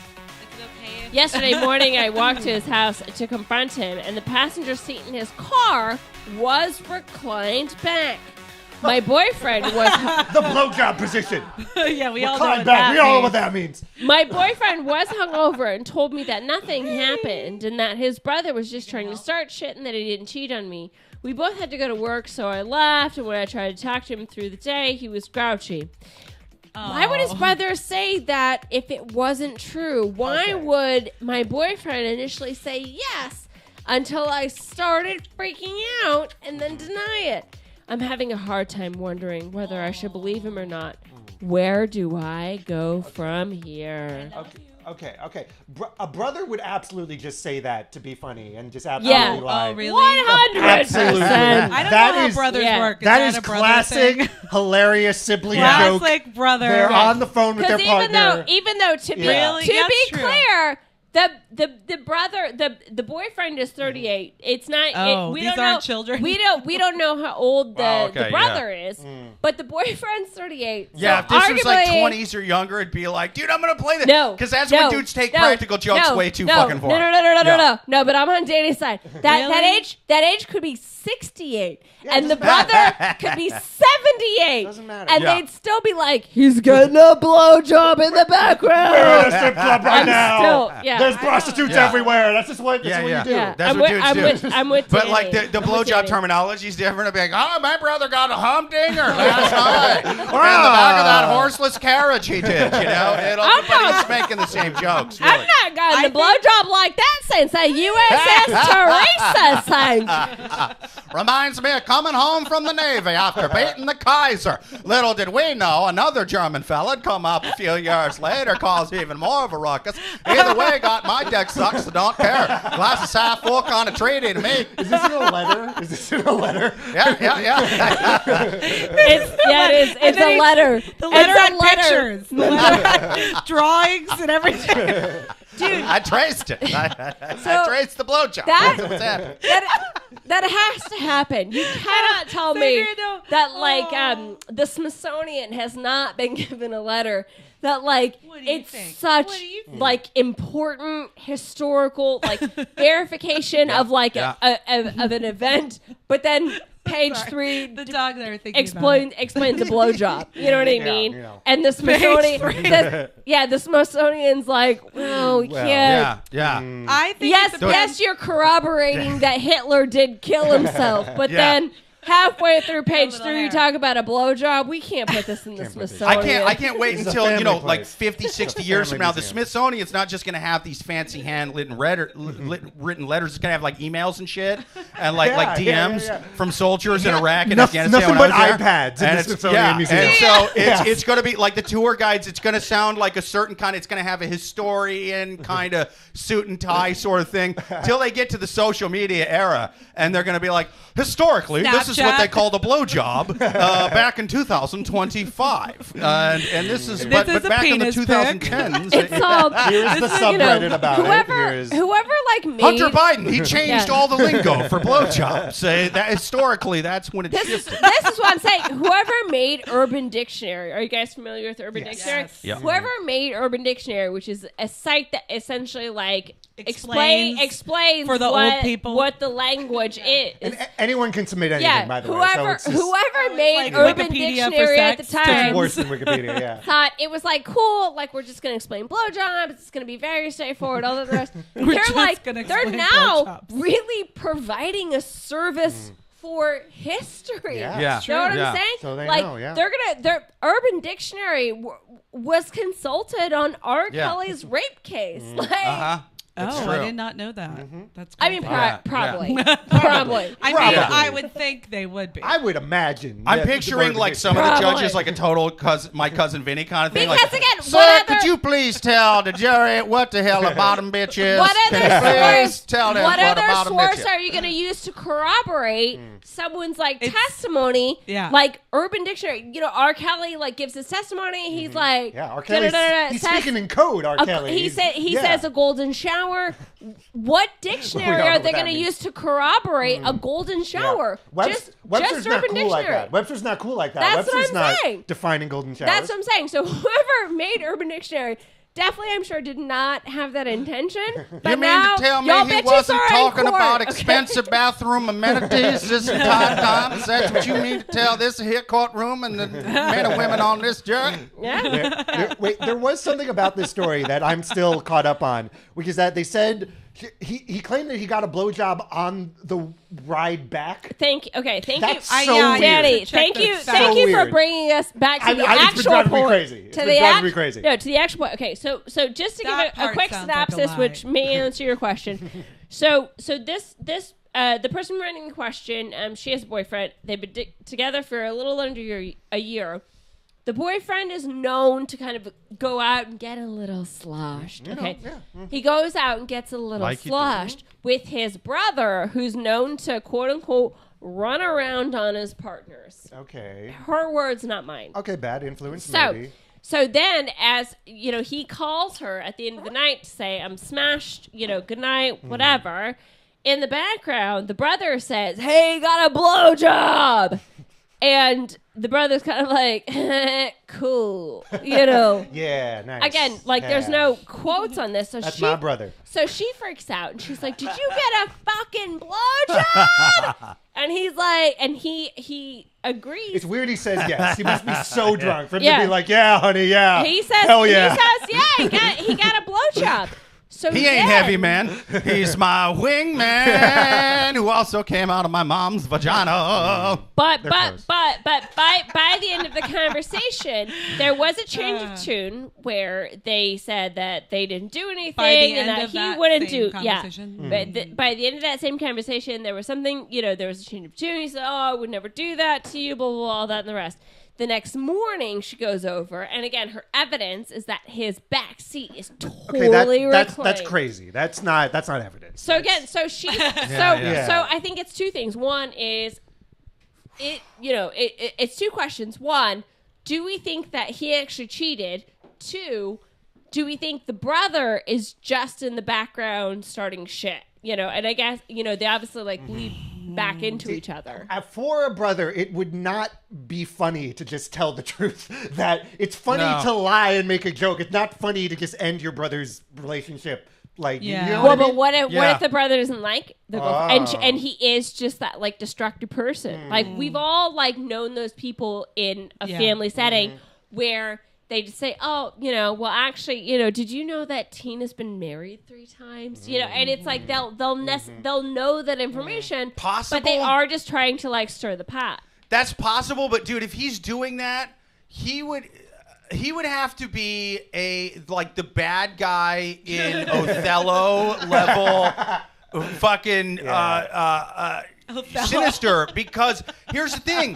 Yesterday morning, I walked to his house to confront him, and the passenger seat in his car was reclined back. My boyfriend was... The blowjob position. Yeah, we all know Recline what back. that We all know means. what that means. My boyfriend was hungover and told me that nothing happened and that his brother was just trying to start shit and that he didn't cheat on me. We both had to go to work, so I left, and when I tried to talk to him through the day, he was grouchy. Why would his brother say that if it wasn't true? Why would my boyfriend initially say yes until I started freaking out and then deny it? I'm having a hard time wondering whether I should believe him or not. Where do I go from here? Okay. A brother would absolutely just say that to be funny and just absolutely lie. Oh, really? 100%. Absolutely. I don't That know how is- brothers work. That is a brother classic, thing? hilarious sibling joke. Classic brother. They're on the phone with their Because partner. even though to be Really? to That's be true. clear, the brother the boyfriend is 38. It's not. Oh, we these don't aren't know, children? We don't know how old the, Wow, okay, the brother is, but the boyfriend's 38. Yeah, so if this was like arguably- 20s or younger, it'd be like, dude, I'm going to play this. No, Because that's no, when dudes take no, practical jokes no, way too no, fucking far. No. But I'm on Danny's side. That Really? that age could be 68, and the brother could be 78. Doesn't matter. And Yeah. they'd still be like, he's getting a blowjob in the background. We're at a strip club right I'm now. still- yeah. There's prostitutes Yeah. everywhere. That's just what you do. Yeah, That's I'm what with, dudes do. I'm with But like Danny. the I'm with blowjob Danny. terminology is different. I'd be like, oh, my brother got a humdinger last night. In the back of that horseless carriage he did, you know? Everybody's making the same jokes, really. I'm not gotten a blowjob like that since the USS Teresa sank. Reminds me of coming home from the Navy after beating the Kaiser. Little did we know, another German fella'd come up a few years later, cause even more of a ruckus. Either way, got my dick sucked, so don't care. Glass is half full kind of treaty to me. Is this in a letter? Is this in a letter? Yeah. It is. It's a letter. The letter It's a had letter. pictures. The letter had drawings and everything. Dude, I traced it. I traced the blowjob. that- That's what's happening. that has to happen. You cannot tell me no. that the Smithsonian has not been given a letter that What do you it's think? such What do you think? like important historical verification of of an event, but then page 3. The dog that are thinking explains the blowjob. You know what I mean? And the Smithsonian, the Smithsonian's like, well, we can't. I think Yes, you're corroborating that Hitler did kill himself, but then halfway through page 3, you talk about a blowjob. We can't put this in the Smithsonian. I can't wait until, like 50, 60 years from now, the Smithsonian's not just going to have these fancy handwritten written letters. It's going to have like emails and shit and like DMs from soldiers in Iraq and Afghanistan. Nothing but iPads in the Smithsonian Museum. And so it's going to be like the tour guides. It's going to sound like a certain kind. It's going to have a historian kind of suit and tie sort of thing till they get to the social media era. And they're going to be like, historically, this is what they called a blowjob back in 2025. And this is back in the 2010s. It's here's the subreddit about it. Whoever like made Hunter Biden, he changed all the lingo for blowjobs. That historically, that's when it shifted. This is what I'm saying. Whoever made Urban Dictionary, are you guys familiar with Urban Dictionary? Yes. Yep. Whoever made Urban Dictionary, which is a site that essentially like explains for the old people what the language is. And anyone can submit anything, by the way. Whoever made like Urban Wikipedia Dictionary at the time it's worse than Wikipedia, thought it was like cool, like we're just going to explain blowjobs. It's going to be very straightforward. All the rest. They're now really providing a service for history. Yeah. You know what I'm saying? So they like, know, their Urban Dictionary was consulted on R. Kelly's rape case. That's true. true. I did not know that. That's I mean, crazy. probably. I would think they would be. I would imagine. I'm picturing like some of the judges, like a total my cousin Vinny kind of thing. Because like, again, sir, could you please tell the jury what the hell a bottom bitch is? What other source? Tell them what what a other bottom bitch source is. are you going to use to corroborate someone's like testimony? Yeah. Like Urban Dictionary, R. Kelly like gives his testimony. He's like, R. Kelly. He's speaking in code. R. Kelly. He says a golden shower. What dictionary are they going to use to corroborate a golden shower? Webster's just not Urban cool Dictionary. like that. Webster's not cool like that. That's Webster's what I'm not saying. defining golden showers. That's what I'm saying. So whoever made Urban Dictionary definitely, I'm sure, did not have that intention. But You mean now, to tell me y'all he bitches wasn't are in talking court, about okay? expensive bathroom amenities this entire time? Is that what you mean to tell this here courtroom and the men and women on this jury? Yeah. There was something about this story that I'm still caught up on, which is that they said he claimed that he got a blowjob on the ride back. Thank you. That's so weird. Danny. Thank you for bringing us back to the actual point. It's been driving me crazy. No, to the actual point. Okay, so just to That give a quick part sounds like a synopsis, lie. which may answer your question. So this the person writing the question, she has a boyfriend. They've been together for a little under a year. The boyfriend is known to kind of go out and get a little sloshed. Okay, he goes out and gets a little sloshed with his brother, who's known to quote unquote run around on his partners. Okay. Her words, not mine. Okay, bad influence maybe. So then, as he calls her at the end of the night to say, "I'm smashed. Good night, whatever." In the background, the brother says, "Hey, got a blowjob," and the brother's kind of like, "Cool," Yeah, nice. Again, there's no quotes on this. So That's my brother. So she freaks out and she's like, "Did you get a fucking blowjob?" And he's like, and he agrees. It's weird he says yes. He must be so drunk for him to be like, "Yeah, honey, yeah." He says, hell yeah. He got a blowjob. So He ain't heavy, man. He's my wingman who also came out of my mom's vagina. But by the end of the conversation, there was a change of tune where they said that they didn't do anything and that he wouldn't do. Yeah. But by the end of that same conversation, there was something. There was a change of tune. He said, "Oh, I would never do that to you." Blah blah blah, all that and the rest. The next morning, she goes over, and again, her evidence is that his back seat is totally that's reclaimed. crazy. That's not evidence. So again, so she's so I think it's two things. One is it's two questions. One, do we think that he actually cheated? Two, do we think the brother is just in the background starting shit? And I guess they obviously bleed back into each other. For a brother, it would not be funny to just tell the truth. That it's funny to lie and make a joke. It's not funny to just end your brother's relationship Like, Yeah. you know Well, what I but mean? what Yeah. if the brother doesn't like the girlfriend, Oh. and he is just that like destructive person? Like we've all like known those people in a Yeah. family setting where they just say, "Oh, well, actually, did you know that Tina's been married 3 times?" And it's like they'll know that information, Possible. but they are just trying to like stir the pot. That's possible, but dude, if he's doing that, he would have to be the bad guy in Othello level fucking sinister, because here's the thing,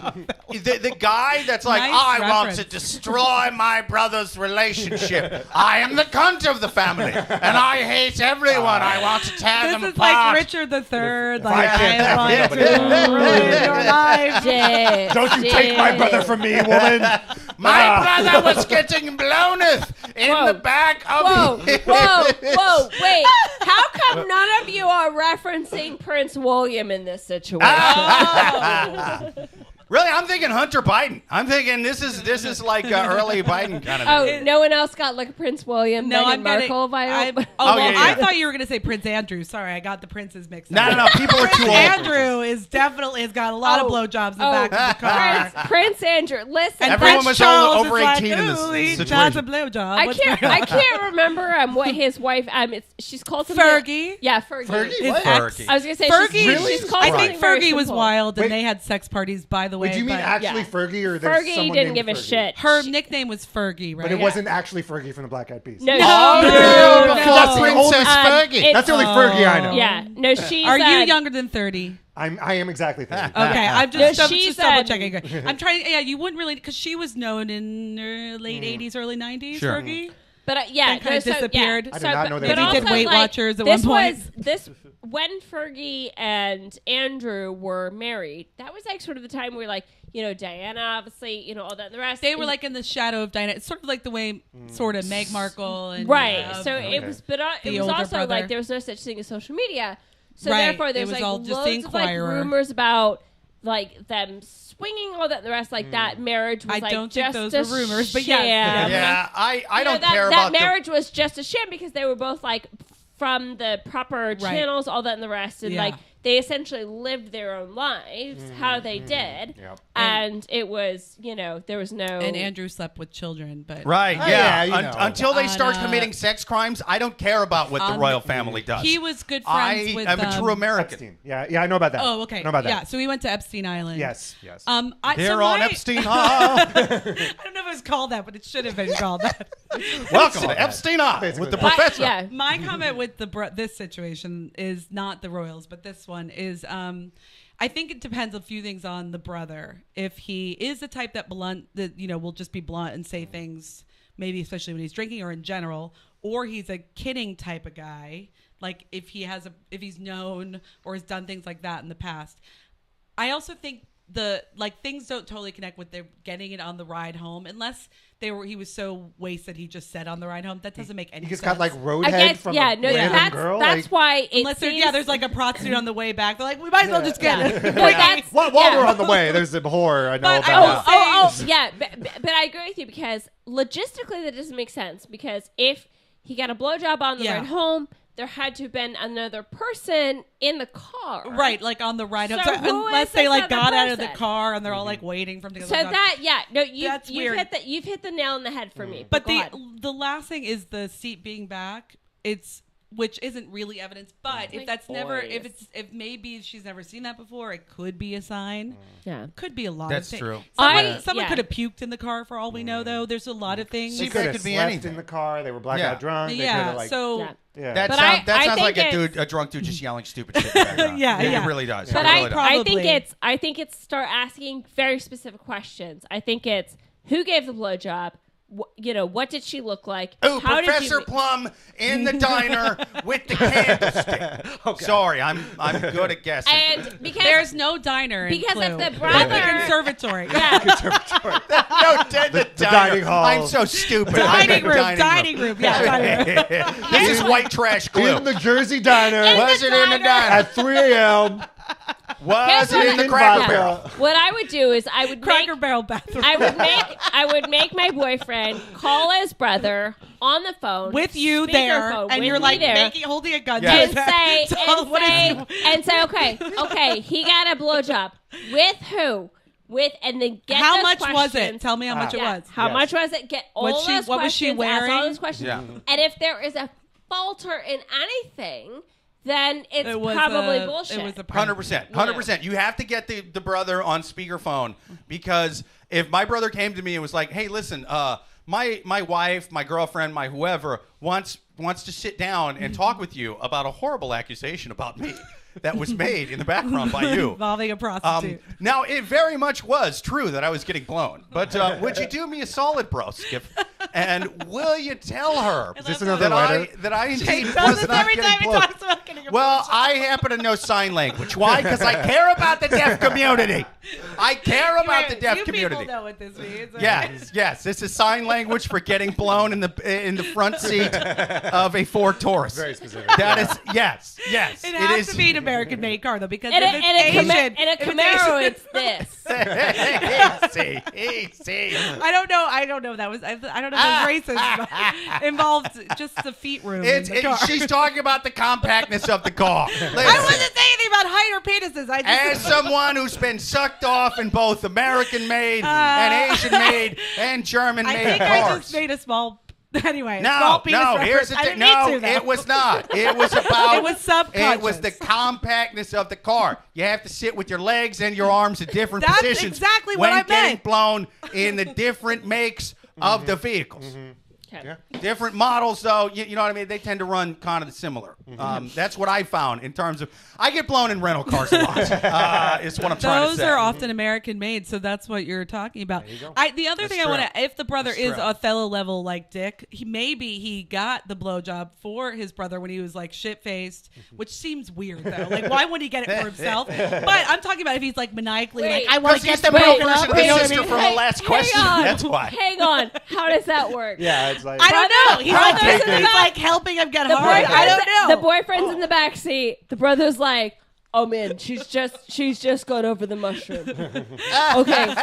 the guy that's like, Nice I want reference. to destroy my brother's relationship. I am the cunt of the family, and I hate everyone. I want to tear them This is apart. like Richard III. Like, I can't I want have to nobody. ruin your life. Don't you take my brother from me, woman. My brother was getting blowneth in Whoa. the back of Whoa, wait. How come none of you are referencing Prince William in this situation? Really, I'm thinking Hunter Biden. I'm thinking this is like early Biden kind of thing. No one else got like a Prince William, No, Meghan I'm getting. Markle vibe? yeah. I thought you were going to say Prince Andrew. Sorry, I got the princes mixed No, up. no, no. People are too old. Andrew is definitely has got a lot of Oh. blowjobs in the back of the car. Prince Andrew, listen. And Everyone Prince was Charles over is like, 18 in this "Ooh, he situation." has a blowjob. What's going on?" I can't remember what his wife. She's called something. Fergie. Yeah, Fergie. Fergie? His What? ex. I was gonna say Fergie. She's called I something think very Fergie was simple. wild, Wait. and they had sex parties. By the way, Wait, do you mean but actually yeah. Fergie, or there's Fergie someone didn't named give a Fergie? shit. her nickname was Fergie, right? But it wasn't actually Fergie from the Black Eyed Peas. No, No, she- no, That's no. Princess Fergie. it's- That's the only Fergie I know. Yeah, no, she's. Are you younger than 30? I am exactly 30. Okay, I'm No, just she's, double checking. I'm trying. Yeah, you wouldn't really, because she was known in late 80s, early 90s. Sure. Fergie. But yeah, That kinda disappeared. Yeah. I did not know that. but Maybe did also, Weight like, Watchers at this one point. Was, this when Fergie and Andrew were married. That was like sort of the time where like Diana, obviously, all that and the rest. They were like in the shadow of Diana. It's sort of like the way sort of Meg Markle and right. So it was, but The it was older also brother. like there was no such thing as social media. So Right. therefore, there's It was like all just loads of like Inquirer. rumors about like them swinging, all that and the rest. Like that marriage was I like don't think just those were a rumors, but sham. yes. Yeah, I don't that, care that about marriage was just a sham because they were both like from the proper channels, all that and the rest, and Yeah. like they essentially lived their own lives how they did, Yep. and it was there was no And Andrew slept with children, but Right, Oh, yeah. yeah, you know. Until they start On, committing sex crimes, I don't care about what the on- royal family does. he was good friends I with. am a true American. Epstein. Yeah, I know about that. Oh, okay. I know about that. Yeah, so we went to Epstein Island. Yes. They're on Epstein Hall. I don't know if it was called that, but it should have been called that. Welcome to Epstein Hall Basically with the that. professor. yeah. My comment with this situation is not the royals, but this one is. I think it depends a few things on the brother. If he is the type that will just be blunt and say things, maybe especially when he's drinking or in general, or he's a kidding type of guy. Like if he's known or has done things like that in the past. I also think things don't totally connect with their getting it on the ride home unless he was so wasted he just said on the ride home. That doesn't make any He just sense. got like I roadhead guess from yeah, a no, random that's girl. that's like, why it Unless seems, there's like a prostitute on the way back. They're like, we might as well just get it. No, that's- while yeah. we're on the way, there's a whore I know But about. yeah, but I agree with you because logistically that doesn't make sense because if he got a blowjob on the Yeah. ride home, there had to have been another person in the car. Right, like on the ride home. So So who unless is they this like other got out of the person? car and they're all like waiting for him to go. So That's you've weird. hit the nail on the head for me. But go ahead. the last thing is the seat being back. Which isn't really evidence, but if that's never, if maybe she's never seen that before, it could be a sign. yeah. Could be a lot That's of things. true. Someone yeah. could have puked in the car for all we know, though. There's a lot of things. They See, could that have could be slept anything. in the car. They were blackout drunk. They Yeah, could have like, so Yeah. yeah. That But sounds I like think a drunk dude just yelling stupid shit. in the background. Yeah, It yeah. really does. But It really does. Probably. I think it's start asking very specific questions. I think it's who gave the blowjob. What did she look like? Ooh, How did Professor you- Plum in the diner with the candlestick. Sorry, I'm good at guessing. And because There's no diner in Because Clue. of the But the brother. conservatory. yeah, No, the dining hall. I'm so stupid. Dining room. Yeah, dining room. This is white trash Clue. in the Jersey diner Was it in the diner? at 3 a.m. Was Here's it what in the I- Cracker yeah. Barrel? What I would do is I would Cracker make, Barrel bathroom. I would make my boyfriend call his brother on the phone with you there, speakerphone, and with you're me like there, holding a gun Yes. to his and say, head. So what is he- okay, he got a blowjob. With who? With, and then get How those much was it? questions. Tell me how much it Yeah. was. How Yes. much was it? Get all What's she- those what was she questions, ask all wearing? those questions. Yeah. And if there is a falter in anything, then it's It was probably bullshit. It was a 100%. 100%. You have to get the brother on speakerphone, because if my brother came to me and was like, "Hey, listen, my wife, my girlfriend, my whoever wants to sit down and talk with you about a horrible accusation about me that was made in the background by you." Involving a prostitute. Now, it very much was true that I was getting blown, but would you do me a solid, bro, Skip? And will you tell her Is this another that letter? that I indeed does was this not every getting time he blown? talks about getting a Well, I happen to know sign language. Why? Because I care about the deaf community. I care about the deaf you community. people know what this means. right? Yes. This is sign language for getting blown in the front seat of a Ford Taurus. Very specific. That is yes. It has to be an American-made car, though, because in if it's Asian, a if it's Camaro, Asian- it's this. easy. I don't know. That was I don't know if it was racist. Involved just the feet room. in the car. She's talking about the compactness of the car. I wasn't saying anything about height or penises. I As just someone who's been sucked off in both American-made and Asian-made and I German-made think cars. I just made a small. Anyway, No, small penis no. reference. Here's the I thing. didn't No, mean to, though. it was not. It was about. It was subconscious. It was the compactness of the car. You have to sit with your legs and your arms in different That's positions. exactly when what I getting meant. blown in the different makes of the vehicles. Okay. Different models, though, you know what I mean? They tend to run kind of similar. That's what I found in terms of. I get blown in rental cars a lot. Is what I'm trying to Those say. are often American made, so that's what you're talking about. The other thing I true. want to, if the brother That's is true. Othello level like Dick, he got the blowjob for his brother when he was like shit faced, which seems weird though. Like, why wouldn't he get it for himself? But I'm talking about if he's like maniacally Wait. like, I want to Because get he's the broken version up. of the You know what I sister mean? from the last question. Hang on. That's why. Hang on. How does that work? Yeah, it's like I don't know. He's like, Brothers in the he's back. like helping him get The hard. I don't know. The boyfriend's in the back seat. The brother's like, "Oh man, she's just gone over the mushroom." Okay,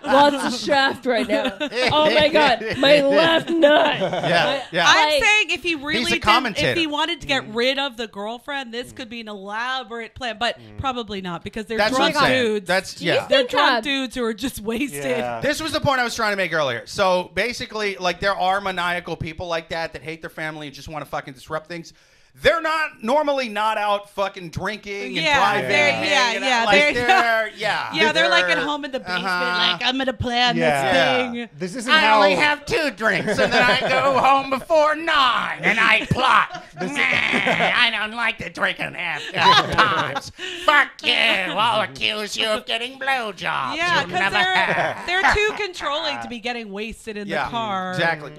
lots of shaft right now. Oh my god, my left nut. Yeah. I'm Like- saying if he really He's a did, commentator. if he wanted to get rid of the girlfriend, this could be an elaborate plan, but probably not because they're That's what drunk I'm saying. dudes. That's you yeah. They're think, drunk dudes who are just wasted. Yeah. This was the point I was trying to make earlier. So basically, like, there are maniacal people like that hate their family and just want to fucking disrupt things. They're not out fucking drinking and Yeah, driving. they're- and yeah, hanging yeah, out. Like, they're- yeah. They're like at home in the basement, like, I'm gonna plan Yeah. this thing. This isn't I how. only have 2 drinks, and then I go home before 9, and I plot. I don't like to drink in half times. Fuck you! I'll accuse you of getting blowjobs. Yeah, You'll never because have. they're too controlling to be getting wasted in the car. Exactly.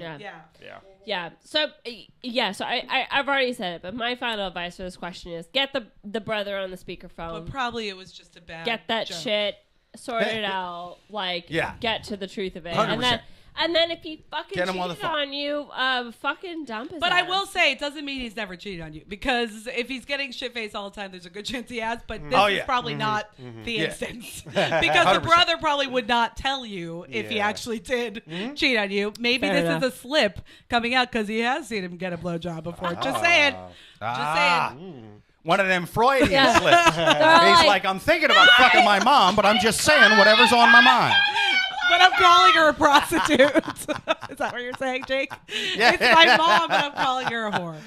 Yeah. So I've already said it, but my final advice for this question is get the brother on the speakerphone. But probably it was just a bad Get that joke. shit sorted out. Like, Yeah. get to the truth of it, 100%. and then if he fucking Get him on the cheated phone. on you, fucking dump his But I ass. will say, it doesn't mean he's never cheated on you. Because if he's getting shit-faced all the time, there's a good chance he has. But this Oh, is yeah. probably not the Yeah. instance. Because the 100%. brother probably would not tell you if he Yeah. actually did cheat on you. Maybe Fair this enough. is a slip coming out because he has seen him get a blowjob before. Just saying. Just saying. One of them Freudian Yeah. slips. They're He's like, I'm thinking about fucking my mom, but I'm just saying whatever's on my mind. But I'm calling her a prostitute. Is that what you're saying, Jake? Yeah. It's my mom, but I'm calling her a whore.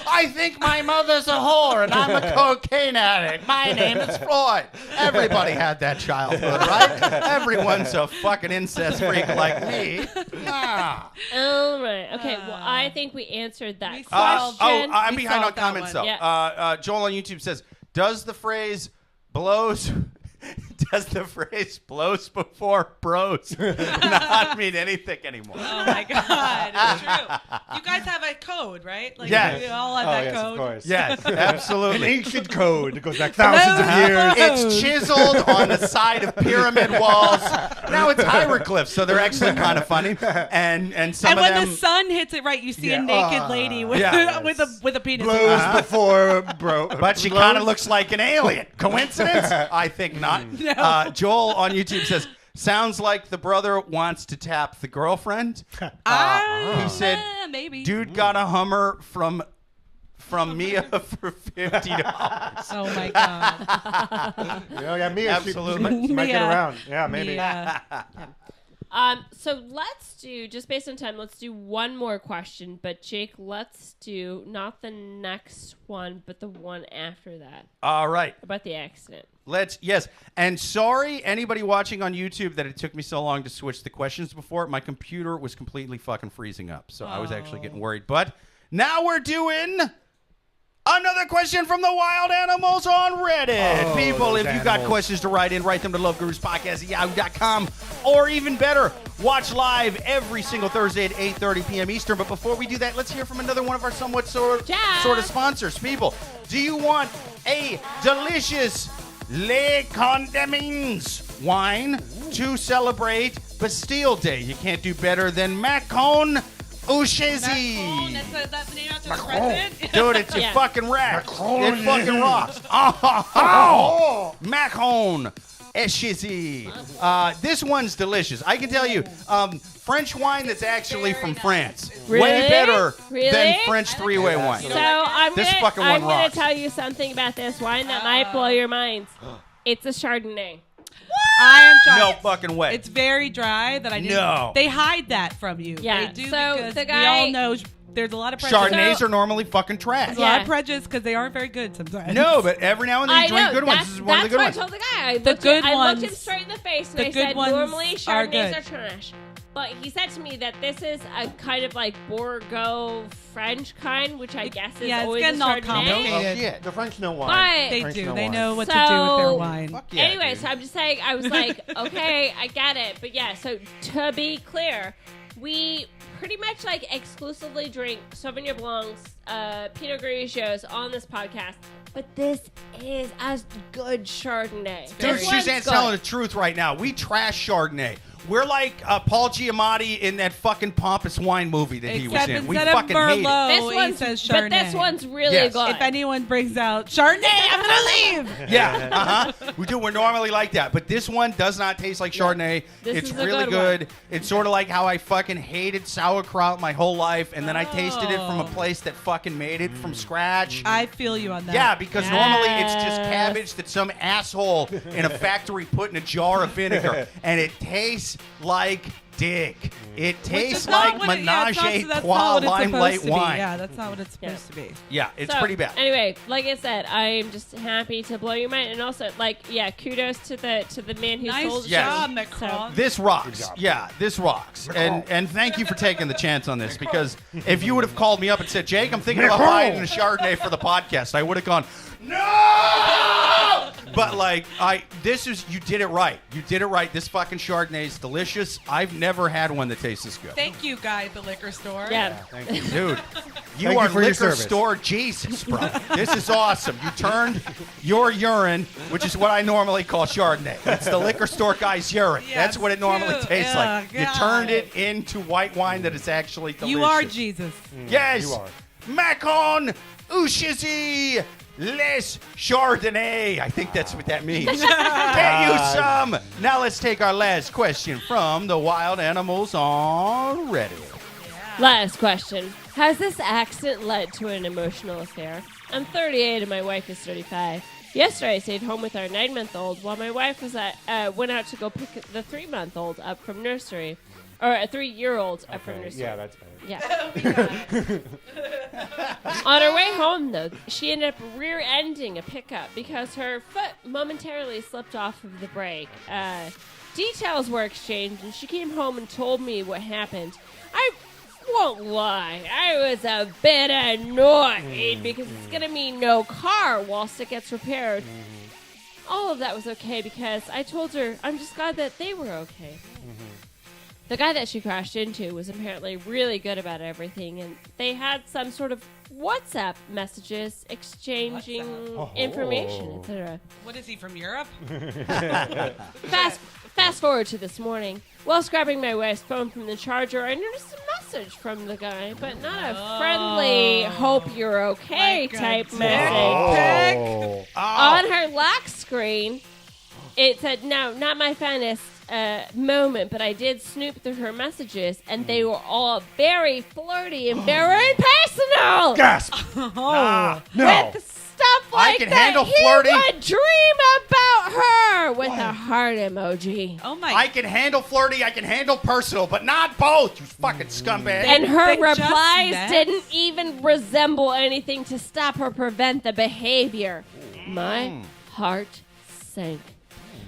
I think my mother's a whore and I'm a cocaine addict. My name is Floyd. Everybody had that childhood, right? Everyone's a fucking incest freak like me. Nah. All right. Okay. Well, I think we answered that We question. solved- I'm We behind on solved that comments, one. though. Yeah. Joel on YouTube says, does the phrase blows before bros not mean anything anymore? Oh my God, it's true. You guys have a code. code, right? Like, Yes. we all have Oh, that yes, code. of course. Yes, An absolutely. ancient code. It goes back thousands of years. It's chiseled on the side of pyramid walls. Now it's hieroglyphs, so they're actually kind of funny. And some And of when them. the sun hits it right, you see Yeah. a naked lady with, Yeah. with a penis. Blows before bro. But she kind of looks like an alien. Coincidence? I think not. No. Joel on YouTube says, sounds like the brother wants to tap the girlfriend. He said, maybe. dude got a Hummer from Mia for $50. Oh my god. Yeah, Mia. Absolutely. She might get Mia. around. Yeah, maybe. Yeah. So let's do, just based on time, let's do one more question. But Jake, let's do not the next one, but the one after that All right. about the accident. Yes. And sorry, anybody watching on YouTube, that it took me so long to switch the questions before. My computer was completely fucking freezing up. So I was actually getting worried. But now we're doing another question from the wild animals on Reddit. Oh, People, if those you got animals. questions to write in, write them to loveguruspodcast@yahoo.com. Or even better, watch live every single Thursday at 8:30 p.m. Eastern. But before we do that, let's hear from another one of our somewhat sort of sponsors. People, do you want a delicious Le Condamines wine to celebrate Bastille Day? You can't do better than Macon Ushezi. That's the name after the president? Dude, it's Yeah. a fucking rack. It fucking rocks. Oh, Macon Ushezi. This one's delicious. I can tell you, French wine that's actually from France. Way Really? better than Really? French three-way wine. So I'm This gonna, fucking one I'm gonna rocks. tell you something about this wine that might blow your minds. It's a Chardonnay. I am trying. No fucking way. It's very dry that I didn't. No. They hide that from you. Yeah, They do so because the we guy- all know there's a lot of prejudice. Chardonnays So- are normally fucking trash. There's a lot Yeah. of prejudice because they aren't very good sometimes. No, but every now and then I you drink know. good ones. That's, This is one of the good what ones. I told the guy. I The looked good I looked him ones- straight in the face and the I good said, ones normally are Chardonnays good. are trash. But he said to me that this is a kind of like Bordeaux French kind, which I guess is yeah, it's always getting a all Chardonnay. complicated. Oh, shit. The French know wine. But- They French do. know They wine. know what to do with their So- wine. Fuck yeah, anyway, dude. so I'm just saying, I was like, okay, I get it. But yeah, so to be clear, we pretty much like exclusively drink Sauvignon Blancs, Pinot Grigios on this podcast. But this is a good Chardonnay. Dude, This one's Suzanne's good. telling the truth right now. We trash Chardonnay. We're like Paul Giamatti in that fucking pompous wine movie that he was Except in. We instead of fucking hate it. Merlot, This he one's, says Chardonnay. but this one's really Yes. good. If anyone brings out Chardonnay, I'm gonna leave. Yeah, We're normally like that, but this one does not taste like Chardonnay. This It's is a really good good. It's sort of like how I fucking hated sauerkraut my whole life, and then I tasted it from a place that fucking made it from scratch. I feel you on that. Yeah, because normally it's just Yes. cabbage that some asshole in a factory put in a jar of vinegar, and it tastes like dick. It Which tastes is not like what it- yeah, Menage that's not Trois what it's Limelight supposed to be. wine. Yeah, that's not what it's supposed to be. Yeah, it's So, pretty bad. Anyway, like I said, I'm just happy to blow your mind, and also, like, yeah, kudos to the man who Nice sold Yes. job, it. Macron. This rocks. job. Yeah, this rocks. And thank you for taking the chance on this, because if you would have called me up and said, Jake, I'm thinking about buying a Chardonnay for the podcast, I would have gone, no! But like, you did it right. You did it right. This fucking Chardonnay is delicious. I've never had one that tastes this good. Thank you, guy at the liquor store. Yeah. Thank you. Dude, you Thank are you for your liquor service. store Jesus, bro. This is awesome. You turned your urine, which is what I normally call Chardonnay. It's the liquor store guy's urine. Yes, That's what it normally dude. tastes like. Oh, You God. turned it into white wine that is actually delicious. You are Jesus. Yes. You are. Macon Ushezi Les Chardonnay. I think that's what that means. Get you some. Now let's take our last question from the wild animals on Reddit. Last question. Has this accident led to an emotional affair? I'm 38 and my wife is 35. Yesterday I stayed home with our 9-month-old while my wife was went out to go pick the 3-month-old up from nursery. Or a 3-year-old up from nursery. Yeah, that's better. Yeah. On her way home, though, she ended up rear-ending a pickup because her foot momentarily slipped off of the brake. Details were exchanged, and she came home and told me what happened. I won't lie, I was a bit annoyed because it's going to mean no car whilst it gets repaired. All of that was okay because I told her I'm just glad that they were okay. the guy that she crashed into was apparently really good about everything, and they had some sort of WhatsApp messages exchanging information, etc. What is he from Europe? Fast forward to this morning. While grabbing my wife's phone from the charger, I noticed a message from the guy, but not a friendly "hope you're okay" type message. On her lock screen, it said, "No, not my finest moment, but I did snoop through her messages, and they were all very flirty and very personal." Gasp! No. No. With stuff like I can that, handle flirty. He would dream about her with a heart emoji. Oh my! I can handle flirty, I can handle personal, but not both, you fucking scumbag. And her They just replies met? didn't even resemble anything to stop or prevent the behavior. My heart sank.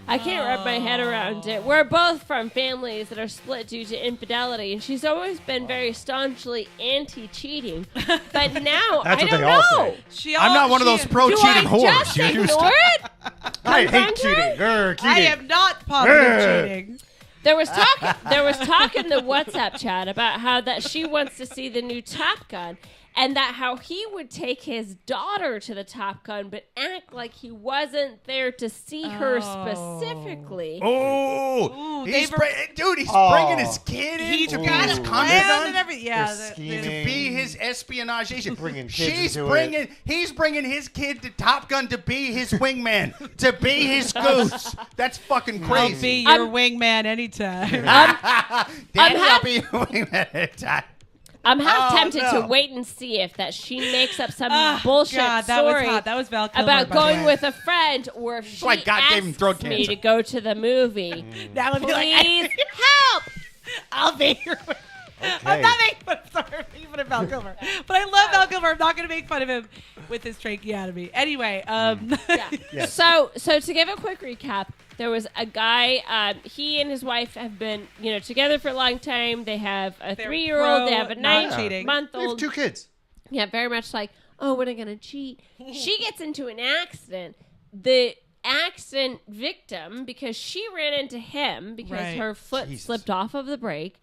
I can't wrap my head around it. We're both from families that are split due to infidelity, and she's always been very staunchly anti-cheating. But now, That's I what don't they all know. say. I'm not one of those Do pro-cheating I whores. just You're used ignore to- it? I hate Confront her? cheating. Cheating. I am not positive cheating. There was talk in the WhatsApp chat about how that she wants to see the new Top Gun, and that how he would take his daughter to the Top Gun, but act like he wasn't there to see her specifically. Oh, Ooh, he's they've- he's bringing his kid in He's to be got his a plan and confidant, everything. Yeah, They're scheming. to be his espionage agent. Bringing kids She's into bringing, he's bringing his kid to Top Gun to be his wingman, to be his goose. That's fucking I'll crazy. be your wingman anytime. Daddy, I'll be your wingman anytime. I'm half tempted no. to wait and see if that she makes up some Ah, bullshit God, that story was hot. That was Val Kilmer, about by the going way. with a friend, or if she why God gave him asks throat me cancer. to go to the movie. That would be like, Please help! I'll be your. Okay. I'm not making fun. Sorry, I'm making fun of Val Kilmer, but I love Val Kilmer. I'm not going to make fun of him with his tracheotomy. Anyway, Yeah. Yes. So to give a quick recap, there was a guy. He and his wife have been, together for a long time. They have a They're 3-year-old. They pro have a not cheating. We have 9-month-old. 2 kids. Yeah, very much like, oh, we're not gonna cheat. She gets into an accident. The accident victim, because she ran into him because Right. her foot Jesus. slipped off of the brake,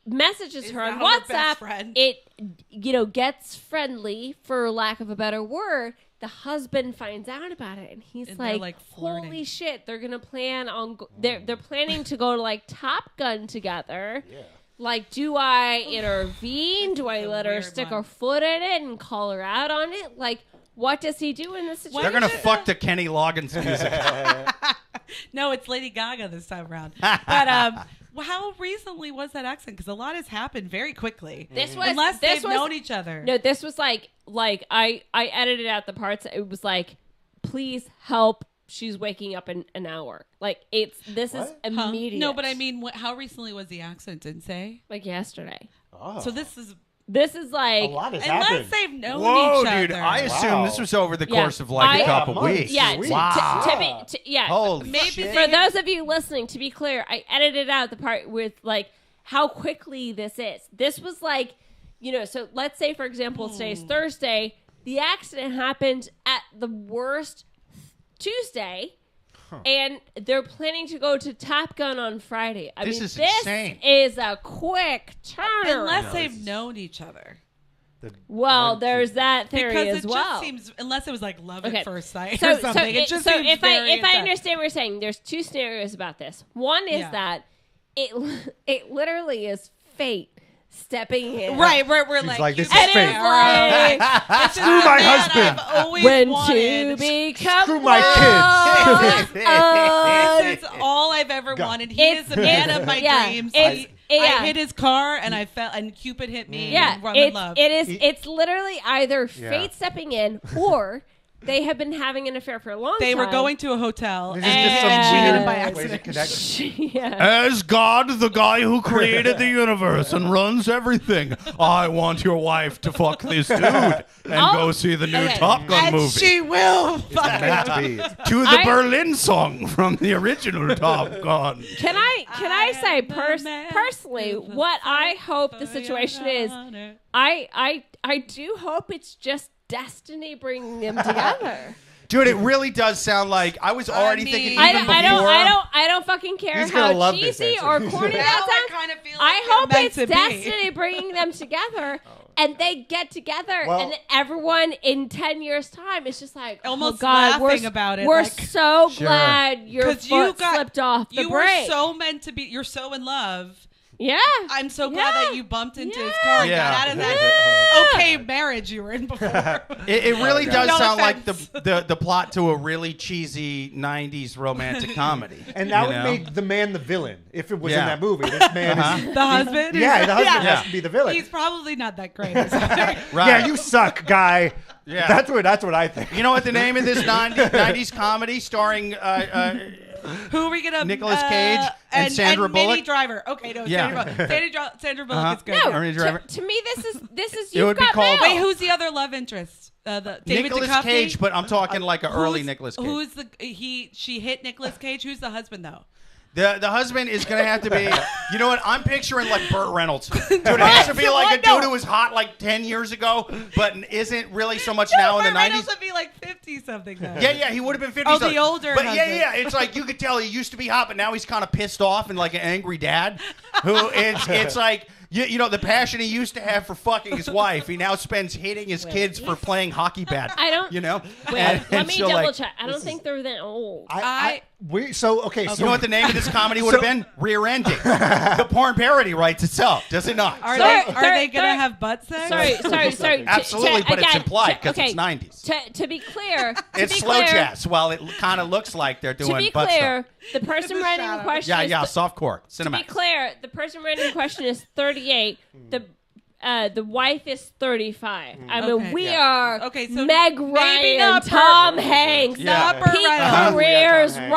messages Is her on now her best WhatsApp. friend. It gets friendly, for lack of a better word. The husband finds out about it, and he's And they're, like, flirting. "Holy shit! They're gonna plan on. They're planning to go to like Top Gun together." Yeah. Like, do I intervene? Do I a let her weird stick one. her foot in it and call her out on it? Like, what does he do in this situation? They're gonna fuck to Kenny Loggins music. no, it's Lady Gaga this time around. But well, how recently was that accident? Because a lot has happened very quickly. Unless they've known each other. No, this was like I edited out the parts. It was like, please help. She's waking up in an hour. Like, this is What? Huh? immediate. No, but I mean, how recently was the accident? Didn't say. like yesterday. Oh. So this is This is like a lot has unless happened. they've known Whoa, each other. dude! I assume Wow. this was over the Yeah. course of like a I- couple months. weeks. Yeah, Sweet. Wow. yeah. Holy Maybe shit! For those of you listening, to be clear, I edited out the part with like how quickly this is. This was like, so let's say, for example, today's Thursday. The accident happened at the worst Tuesday, and they're planning to go to Top Gun on Friday. I This mean, is this insane. is a quick turn. unless they've known each other. Well, there's that theory Because as it well. just seems, unless it was like love Okay. at first sight So, or something, it just seems if very I intense. understand what you're saying, there's 2 scenarios about this. One is Yeah. that it literally is fate stepping in. Right, we're She's like, like, this you is And fate. it's like This is Screw the my man husband. I've always when to wanted. become Screw my one. This is all I've ever God. wanted. He is the man of my yeah, dreams. it's- yeah. I hit his car and I fell, and Cupid hit me. Yeah, and we're in love. it's literally either Yeah. fate stepping in or they have been having an affair for a long They time. were going to a hotel This and is just some she hit weird him by way to accident. connect. yeah. As God, the guy who created the universe and runs everything, I want your wife to fuck this dude and go see the new Okay. Top Gun And movie. she will fuck Meant him. to be. To the I- Berlin song from the original Top Gun. Can I say am the man personally who will what I hope the for your situation is? honor. I do hope it's just destiny bringing them together. Dude, it really does sound like I was already thinking even before. I don't fucking care He's gonna how love this cheesy answer. or corny that sounds. kind of feel I hope it's meant to be. destiny bringing them together, and they get together, and then everyone in 10 years' time is just like, almost oh God, laughing about it. We're like, so glad your foot slipped off the you brake. were so meant to be. You're so in love. Yeah. I'm so glad that you bumped into his car and got out of that okay marriage you were in before. It really does No sound offense. like the plot to a really cheesy 90s romantic comedy. And that would know? make the man the villain if it was in Yeah. that movie. This man is The husband? Yeah, the husband has to be the villain. He's probably not that great. Right. Yeah, you suck, guy. Yeah. That's what I think. You know what the name of this 90s comedy starring Who are we gonna? Nicolas Cage and Sandra Bullock? Minnie Driver. Okay, no, Yeah. Sandra Bullock is good. No, Ernie Driver. to me, this is It you've would be got called- mail. Wait, who's the other love interest? The David Nicolas Duchovny? Cage, but I'm talking like an early Nicolas Cage. Who's she hit Nicolas Cage? Who's the husband though? The husband is going to have to be, you know what, I'm picturing like Burt Reynolds. Dude, it has to be like a dude who was hot like 10 years ago, but isn't really so much now in the 90s. Reynolds would be like 50-something though. Yeah, he would have been 50. Oh, the older But husband. yeah, it's like you could tell he used to be hot, but now he's kind of pissed off and like an angry dad. Who it's like, you know, the passion he used to have for fucking his wife, he now spends hitting his kids for playing hockey bad. I don't. You know? Let me so, double like, check. I don't think they're that old. So you know what the name of this comedy would have been? Rear Ending. The porn parody writes itself, does it not? Are Sorry, they gonna have butt sex? Sorry. Absolutely, but it's again, implied because okay, it's 90s. To be clear, It's slow jazz. While it kind of looks like they're doing to be butt clear, stuff. the person writing the question Yeah, is softcore, to be cinematic. clear, the person writing the question is 38. The wife is 35. I mean, Okay. we are so Meg maybe Ryan, not Tom Hanks, Yeah. peak Reynolds. careers, Tom Hanks.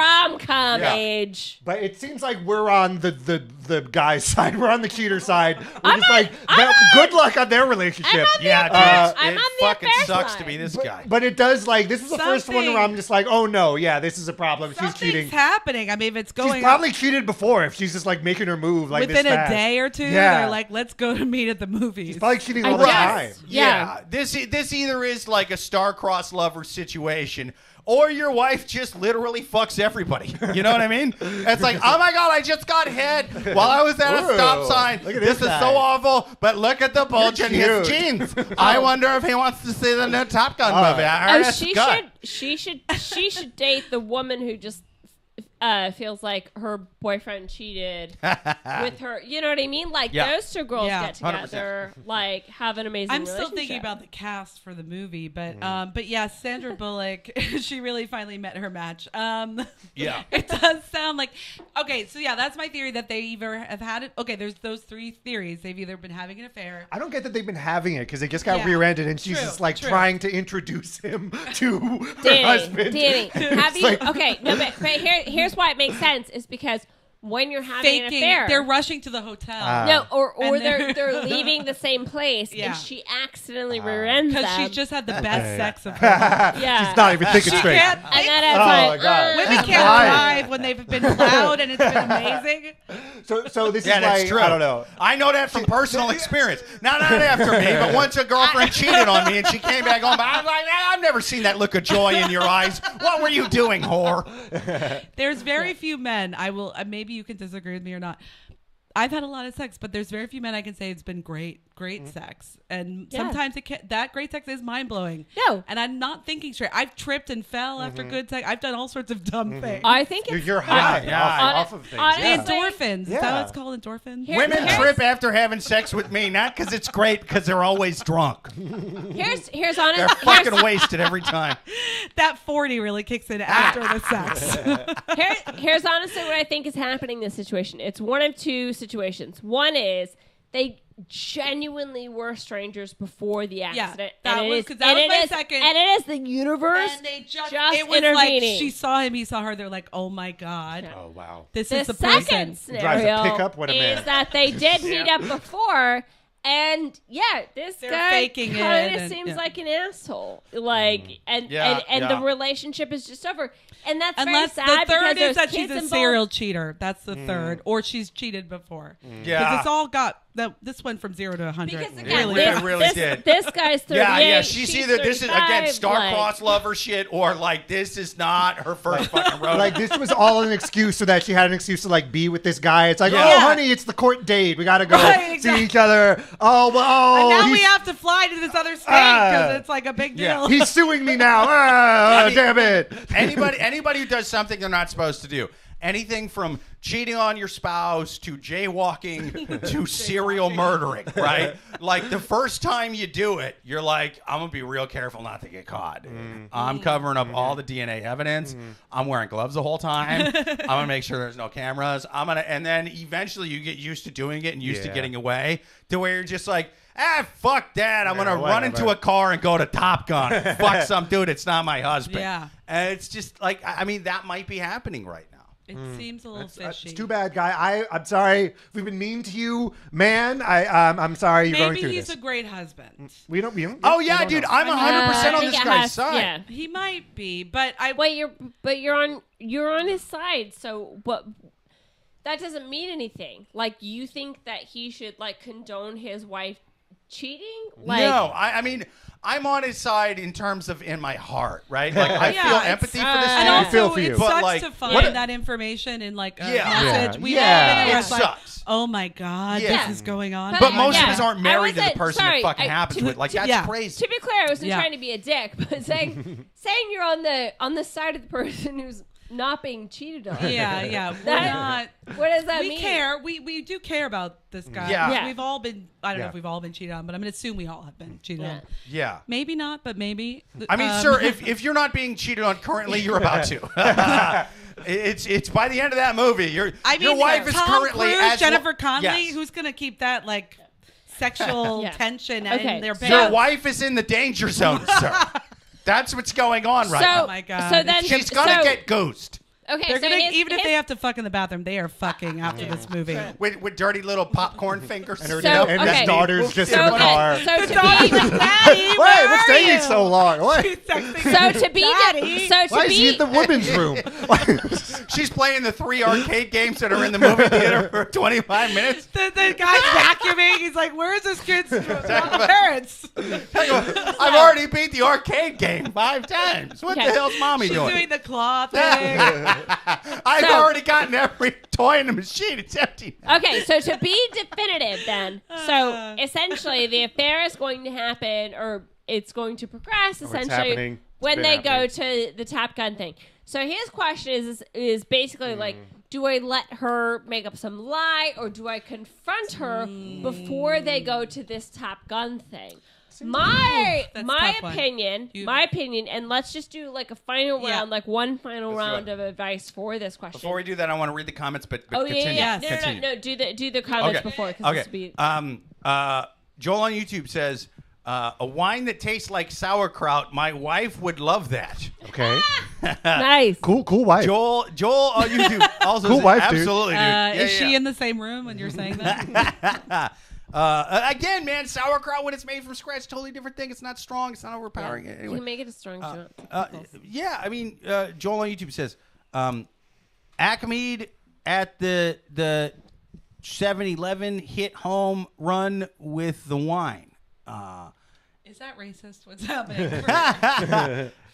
rom-com Yeah. age. But it seems like we're on the guy's side. We're on the cheater side. We're I'm just on- like, I'm good luck on their relationship. I'm on the Yeah, affair- dude, I'm it on the fucking affair sucks side. to be this guy. But it does, like, this is the first one Something- where I'm just like, oh no, yeah, this is a problem. She's Something's cheating. happening. I mean, if it's going She's probably cheated before if she's just like making her move like within this a fast. day or two, Yeah. they're like, let's go to meet at the movies. She's probably cheating I all the guess. time. Yeah. This either is like a star-crossed lover situation, or your wife just literally fucks everybody. You know what I mean? It's like, oh my God, I just got hit while I was at a Ooh, stop sign. look at This this is guy. so awful, but look at the bulge in his cute. jeans. I wonder if he wants to see the new Top Gun movie. I heard Oh, it's good. she should date the woman who just feels like her boyfriend cheated with her. You know what I mean? Like Yeah. those two girls Yeah. get together, like have an amazing. I'm still thinking relationship. about the cast for the movie, but yeah, Sandra Bullock, she really finally met her match. Yeah. It does sound like okay. So yeah, that's my theory that they either have had it. Okay, there's those three theories. They've either been having an affair. I don't get that they've been having it because they just got Yeah. rear-ended and she's True, just like true. trying to introduce him to her husband. Danny, have It's you? like- Okay, no, but here's why it makes sense is because when you're having an Faking, affair, they're rushing to the hotel. no, or And they're leaving the same place, Yeah. and she accidentally rear-ends Because them. she's just had the best sex of her life. yeah. She's not even thinking She straight. can't and then think. it's Oh, like, my God. Women She's can't lying. drive when they've been loud and it's been amazing. So this Yeah, is that's why true. I don't know. I know that from personal experience. Not after me, but once a girlfriend cheated on me and she came back home, I was like, I've never seen that look of joy in your eyes. What were you doing, whore? There's very few men. I will. Maybe you can disagree with me or not. I've had a lot of sex, but there's very few men I can say it's been great sex. And Yeah. sometimes that great sex is mind blowing. No. And I'm not thinking straight. I've tripped and fell after good sex. I've done all sorts of dumb things. I think it's You're high Yeah. off of things. honestly- Yeah. Endorphins. Is that Yeah. what it's called? Endorphins? Here- Women here's- trip after having sex with me, not because it's great, because they're always drunk. Here's honest. They're fucking wasted every time. That 40 really kicks in after the sex. Here's honestly what I think is happening in this situation. It's one of two situations. One is they genuinely were strangers before the accident. that and was- it is- 'cause that and was it my is- second. And it is the universe And they just just it was like intervening. she saw him, he saw her. They're like, oh my God. Oh wow. This the is the second person. Drives a scenario pickup, what a is man. that they did meet up before. And yeah, this They're guy faking it kind of and- seems yeah. like an asshole. Like, and Yeah, the yeah. relationship is just over. And that's Unless very the sad third because is there's that she's kids a involved. serial cheater. That's the third. Or she's cheated before. Because Yeah. it's all got this went from 0 to 100. Because again, again, it really did. This guy's 38. Yeah. She's either this is again 35, star-crossed lover shit, or like this is not her first fucking rodeo. Like this was all an excuse so that she had an excuse to like be with this guy. It's like, Yeah. oh honey, it's the court date. We gotta go Right, exactly. see each other. Oh well, And now we he's- have to fly to this other state because it's like a big deal. he's suing me now. Ah, I mean- damn it. Anybody who does something they're not supposed to do. Anything from cheating on your spouse to jaywalking to serial murdering, right? Like the first time you do it, you're like, I'm gonna be real careful not to get caught. I'm covering up all the DNA evidence. I'm wearing gloves the whole time. I'm gonna make sure there's no cameras. And then eventually you get used to doing it and used to getting away to where you're just like, fuck that. I'm going to run into a car and go to Top Gun. Fuck some dude. It's not my husband. Yeah. And it's just like, I mean, that might be happening right now. It seems a little fishy. It's too bad, guy. I'm sorry. If we've been mean to you, man. I'm sorry you're going Maybe through he's this. a great husband. We don't. Oh, yeah, dude. I'm 100% I on think this it guy's has- side. Yeah. He might be, but You're on his side. So what? That doesn't mean anything. Like you think that he should like condone his wife cheating? Like, No, I mean, I'm on his side in terms of in my heart, right? Like, I Yeah, feel it's- empathy for this And dude. also, feel for you. it But, sucks like, to find what- that information in like a Yeah. message. Yeah. We've Yeah. all been there. It It's like, sucks. oh my God, Yeah. this is going on. But Oh most my of God. us aren't married to the wasn't- person sorry, it fucking I- happens with. Like, that's Yeah. crazy. To be clear, I wasn't Yeah. trying to be a dick, but saying you're on the side of the person who's not being cheated on. Yeah. We're That- not. What does that We mean? care. We do care about this guy. Yeah. Yeah. We've all been. I don't know Yeah. if we've all been cheated on, but I'm gonna assume we all have been cheated on. Yeah. Maybe not, but maybe. I mean, sir, if you're not being cheated on currently, you're about to. It's by the end of that movie. Your wife is Tom currently Cruise, as Jennifer Connelly. Yes. Who's gonna keep that like sexual Yeah. tension Okay. in their So- bed? Your wife is in the danger zone, sir. That's what's going on right So, now. Oh my God. So then She's gonna get goosed Okay, They're so gonna his- even if they his- have to fuck in the bathroom, they are fucking after this movie. with dirty little popcorn fingers. And, her, So, and okay. his daughter's just so, in the car. okay, so to Daddy, be Wait, where what's are taking you? so long? What? She's texting so to be Daddy. so to Why is he be in the women's room? She's playing the 3 arcade games that are in the movie theater for 25 minutes. The guy's vacuuming. He's like, "Where's this kid's parents?" I've already beat the arcade game 5 times. What Okay. the hell's mommy She's doing? doing the claw thing. I've So- already gotten every toy in the machine. It's empty. Okay, so to be definitive then, so essentially the affair is going to happen, or it's going to progress essentially happening. It's when been they happening. go to the Top Gun thing. So his question is basically like, do I let her make up some lie, or do I confront her before they go to this Top Gun thing? My That's a my tough one. opinion, You- my opinion, and let's just do like a final Yeah. round, like one final Let's do round it. of advice for this question. Before we do that, I want to read the comments, but oh yeah, continue. yeah, Yes. no, no, do the comments before, because this Okay. will be Joel on YouTube says, a wine that tastes like sauerkraut. My wife would love that. Okay. nice. Cool wife. Joel on YouTube also Cool says, wife, dude. absolutely, dude. Yeah, Is she yeah. in the same room when you're saying that? Again, man, sauerkraut when it's made from scratch, totally different thing. It's not strong. It's not overpowering. You Anyway. can make it a strong shot. Yeah, I mean, Joel on YouTube says, Acmead at the 7-Eleven hit home run with the wine. Is that racist? What's happening?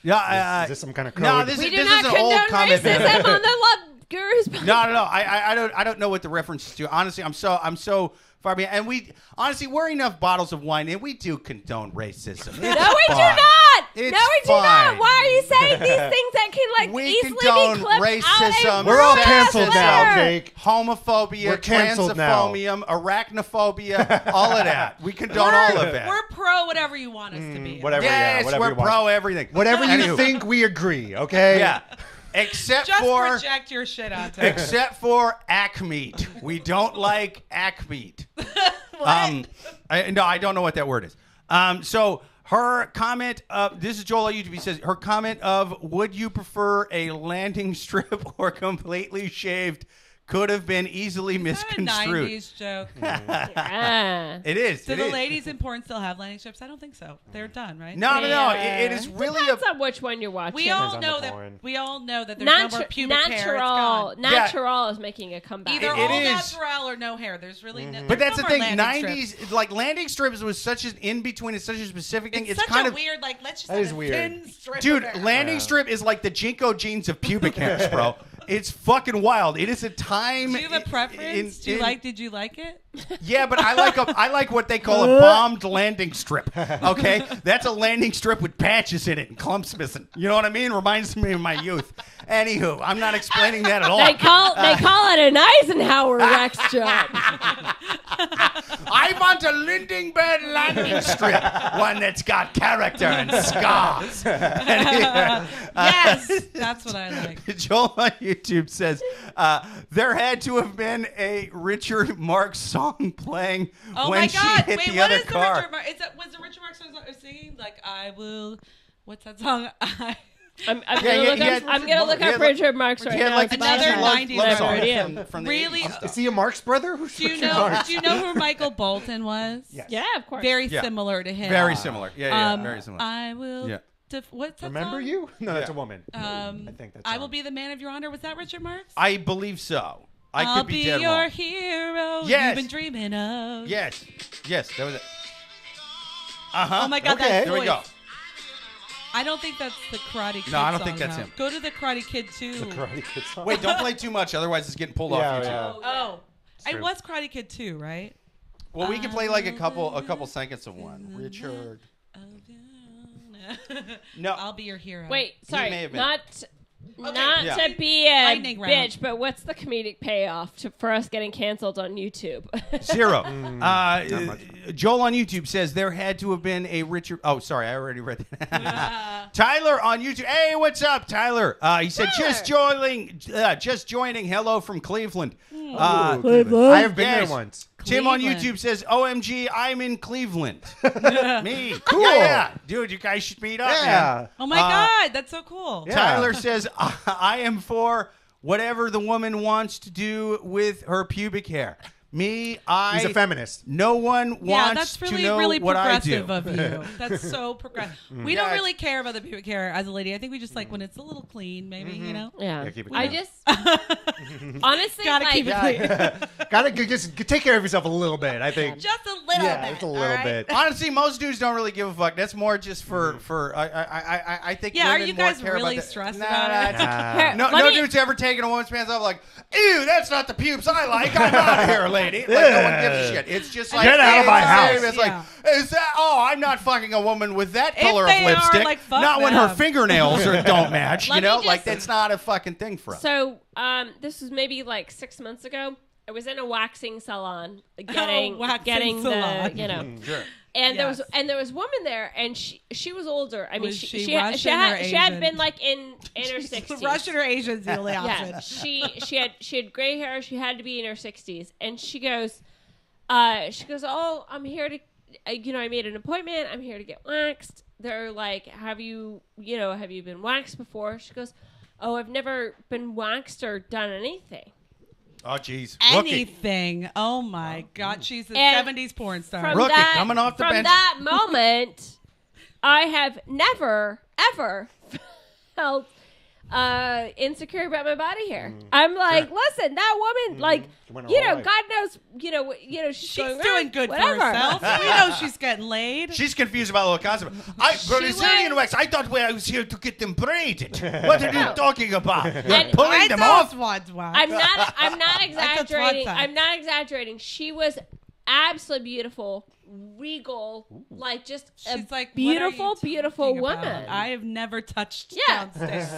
Yeah, Is this some kind of code? no, this We is do this not is an old condone comment. racism on the Love Gurus podcast. No. I don't know what the reference is to. Honestly, I'm so far behind. And we're enough bottles of wine, and we do condone racism. No, we do not. It's no, we do fine. not. Why are you saying these things that can like We easily condone be clipped racism. out? We're all Sexism. canceled now, Jake. Homophobia, We're canceled now. transphobia, arachnophobia, all of that. We condone all of that. We're pro whatever you want us to be. Whatever. Yes, whatever we're you want. pro everything. Whatever you Anywho, think, we agree. Okay. Yeah. Except Just for project your shit onto it. except for Acmeat. We don't like Acmeat. I don't know what that word is. So her comment this is Joel on YouTube. He says her comment of, would you prefer a landing strip or completely shaved could have been easily Is that a misconstrued. 90s joke? It is. Do it the is. ladies in porn still have landing strips? I don't think so. They're done, right? No. Yeah. It is really Depends on which one you're watching. We all on know the that. porn. We all know that there's no more pubic hair. It's gone. Natural is making a comeback. Either It all is. natural or no hair. There's really no. But there's that's no the more thing. landing strips. 90s, like landing strips was such an in between. It's such a specific thing. It's It's such kind a of weird. Like, let's just That have is a weird. thin strip. dude. of hair. Landing strip is like the Jinko jeans of pubic hairs, bro. It's fucking wild. It is a time. Do you have a preference? Did you like it? Yeah, but I like what they call a bombed landing strip. Okay, that's a landing strip with patches in it and clumps missing. You know what I mean? Reminds me of my youth. Anywho, I'm not explaining that at all. They call it an Eisenhower Rex job. I want a Lindenberg landing strip, one that's got character and scars. Yes, that's what I like. Joel on YouTube says there had to have been a Richard Marx song playing Oh when my she God! hit Wait, the what other is car. the Richard Marx? Was the Richard Marx song singing like "I will"? What's that song? I'm yeah, gonna look up Richard Marx right He had now. like the Another love 90s song record. from the Really? 80s stuff. Is he a Marx brother? Who's Do you Richard know? Marx? Do you know who Michael Bolton was? Yes. Yeah, of course. Very Yeah. similar to him. Very similar. Yeah, very similar. I will. Yeah. What's that Remember song? you? No, that's Yeah. a woman. I think that's. I will be the man of your honor. Was that Richard Marx? I believe so. I I'll could be dead your wrong. hero. Yes. You've been dreaming of. Yes, that was it. Uh-huh. Oh my God, Okay. that There we voice. go. I don't think that's the Karate Kid No, I don't song, think that's though. him. Go to the Karate Kid 2. Karate Kid song. Wait, don't play too much, otherwise it's getting pulled off YouTube. Yeah. Oh. It true. was Karate Kid 2, right? Well, we can play like a couple seconds of one. Richard. No. I'll be your hero. Wait, may sorry, have been. not Yeah. to be a Lightning round. bitch, but what's the comedic payoff for us getting canceled on YouTube? 0. Joel on YouTube says there had to have been a Richard. Oh, sorry, I already read that. Tyler on YouTube. Hey, what's up, Tyler? He said just joining. Hello from Cleveland. I have been yes. there once. Tim on Cleveland. YouTube says, "OMG, I'm in Cleveland." Me, Cool. Yeah. Dude, you guys should meet up, man. Yeah. Oh my God, that's so cool. Yeah. Tyler says, I am for whatever the woman wants to do with her pubic hair. Me, He's a feminist. no one Yeah, wants that's really, to know really what I do. progressive of you. That's so progressive. We Yeah, don't it's- really care about the pubic hair as a lady. I think we just like when it's a little clean, maybe, you know? Yeah, keep it I clean. just honestly Gotta keep it clean. Gotta just take care of yourself a little bit. I think. Just a little Yeah, bit. just a little all right? bit. Honestly, most dudes don't really give a fuck. That's more just for I think. Yeah, are women you more guys care really about that. stressed Nah, about it? Here, No, let no me- dude's ever taken a woman's pants off like, ew, that's not the pubes I like. I'm out of here, lady. Like, no one gives a shit. It's just like, Get out of my it's the house. same. It's Yeah. like, is that? Oh, I'm not fucking a woman with that If color they of are, lipstick. like, fuck not when her them. fingernails don't match. Let You me know, just- like that's not a fucking thing for us. So, this was maybe like 6 months ago. I was in a waxing salon, getting waxing salon. the, you know, Sure. and Yes. there was a woman there, and she was older. I mean, Was she had Russian or Asian? Been Asian? like in her 60s. Russian or Asian's the only option. Yeah, she had gray hair. She had to be in her 60s, and she goes, oh, I'm here to, I made an appointment. I'm here to get waxed. They're like, have you been waxed before? She goes, oh, I've never been waxed or done anything. Oh, jeez. Anything. Oh my God. She's a And 70s porn star. From Rookie, that, coming off the from bench. that moment, I have never, ever felt insecure about my body hair. I'm like, listen, that woman, like, Went you all know, right. God knows, she's She's going doing right, good whatever. for herself. We know she's getting laid. She's confused about the whole concept. Brazilian was- wax. I thought I was here to get them braided. What are you talking about? You're And pulling them off. Swans wax. I'm not exaggerating. side. I'm not exaggerating. She was absolutely beautiful, regal, like just She's a like, beautiful, what are you beautiful talking woman. about? I have never touched Yeah. downstairs.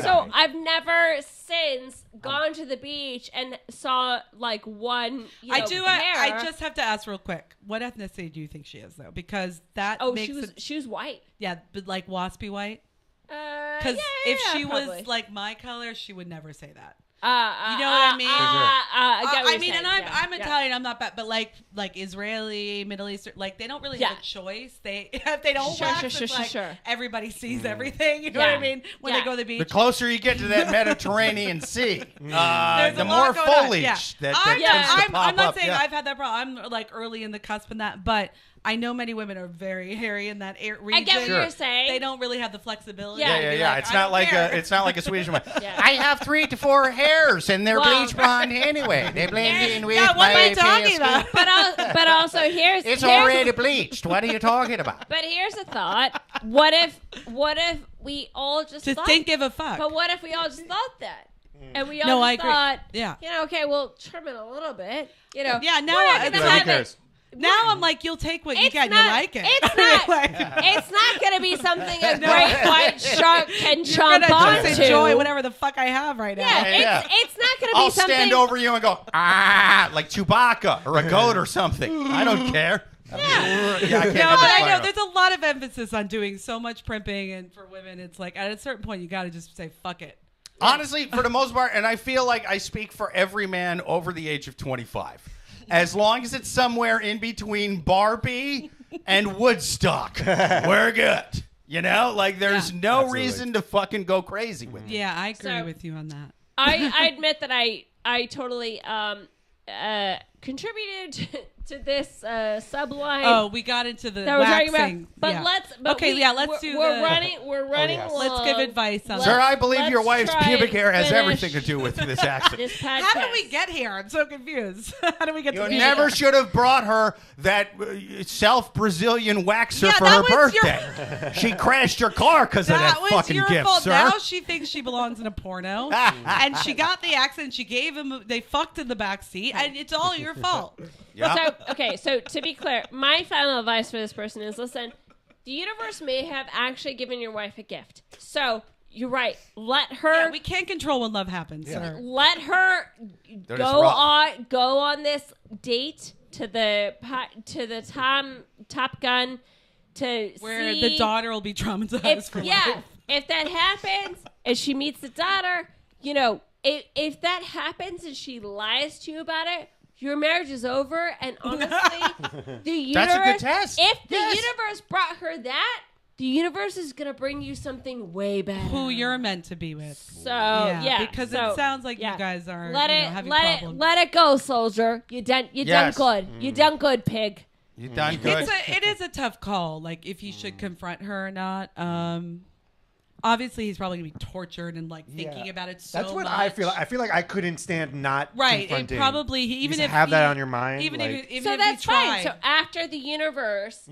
So I've never since gone to the beach and saw like one. I hair. just have to ask real quick. What ethnicity do you think she is, though? Because that Oh, makes she was white. yeah, but like waspy white. Because Because if she was like my color, she would never say that. You know what I mean? I mean, saying. and I'm Italian. I'm not bad, but like Israeli, Middle Eastern, like they don't really have a choice. If they don't wax, it's like everybody sees everything. You know what I mean? When they go to the beach. The closer you get to that Mediterranean Sea, the more foliage that tends to pop I'm not up. saying I've had that problem. I'm like early in the cusp in that, but I know many women are very hairy in that region. I get what you're saying. They don't really have the flexibility. Yeah. It's not like a Swedish woman. Yeah. I have 3 to 4 hairs, and they're bleach blonde anyway. They blend in with what am I talking about? But also here's It's already bleached. What are you talking about? But here's a thought: what if we all just didn't give a fuck? But what if we all just thought that? And we all just thought, yeah, okay, we'll trim it a little bit, Yeah, now we're not gonna have it. Now I'm like, you'll take what you get. You like it. It's not going to be something a great white shark can chomp on onto. Just enjoy whatever the fuck I have right now. It's not going to be I'll something. stand over you and go, like Chewbacca or a goat or something. I don't care. I know there's a lot of emphasis on doing so much primping, and for women, it's like at a certain point you got to just say fuck it. Honestly, for the most part, and I feel like I speak for every man over the age of 25. As long as it's somewhere in between Barbie and Woodstock, we're good. You know, like there's no reason to fucking go crazy with it. Yeah, I agree with you on that. I admit that I totally contributed to this subline. Oh, we got into the that we're talking waxing. about. Let's do. We're running along. Let's give advice on Sir, I believe your wife's pubic hair has everything to do with this accident. This podcast. How did we get here? I'm so confused. How did we get to You here? never should have brought her that self-Brazilian waxer for her birthday. She crashed your car because of that fucking gift, fault. sir. Now she thinks she belongs in a porno. And she got the accident. She gave him, they fucked in the back seat, and it's all your fault. Yeah. So to be clear, my final advice for this person is, listen, the universe may have actually given your wife a gift. So you're right. Let her. Yeah, we can't control when love happens, sir. Let her go on this date to the Top Gun where the daughter will be traumatized for life. If that happens and she meets the daughter, if that happens and she lies to you about it, your marriage is over, and honestly, the universe. That's a good test. If the universe brought her that, the universe is gonna bring you something way better. Who you're meant to be with. So because it sounds like you guys are having problems. Let it go, soldier. You done good. You done good, pig. You done good. It is a tough call, like if you should confront her or not. Obviously, he's probably going to be tortured and thinking about it so much. That's what I feel. I feel like I couldn't stand not confronting. It probably even if have that on your mind. Even if so if that's you try. fine. So after the universe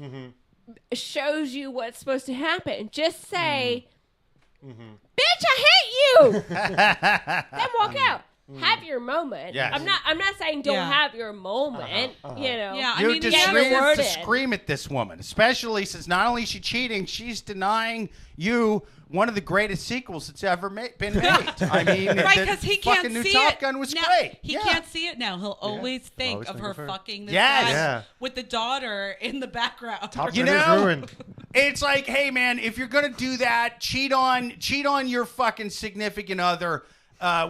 shows you what's supposed to happen, just say, "Bitch, I hate you." Then walk out. Have your moment. Yes. I'm not saying don't have your moment. Yeah, You deserve to scream scream at this woman, especially since not only is she cheating, she's denying you one of the greatest sequels that's ever been made. I mean, because he can't fucking new see Top it. Gun was now, great. He can't see it now. He'll always think of her fucking this Yes. guy Yeah. with the daughter in the background. Top You Gun is know, ruined. it's like, hey man, if you're gonna do that, cheat on your fucking significant other.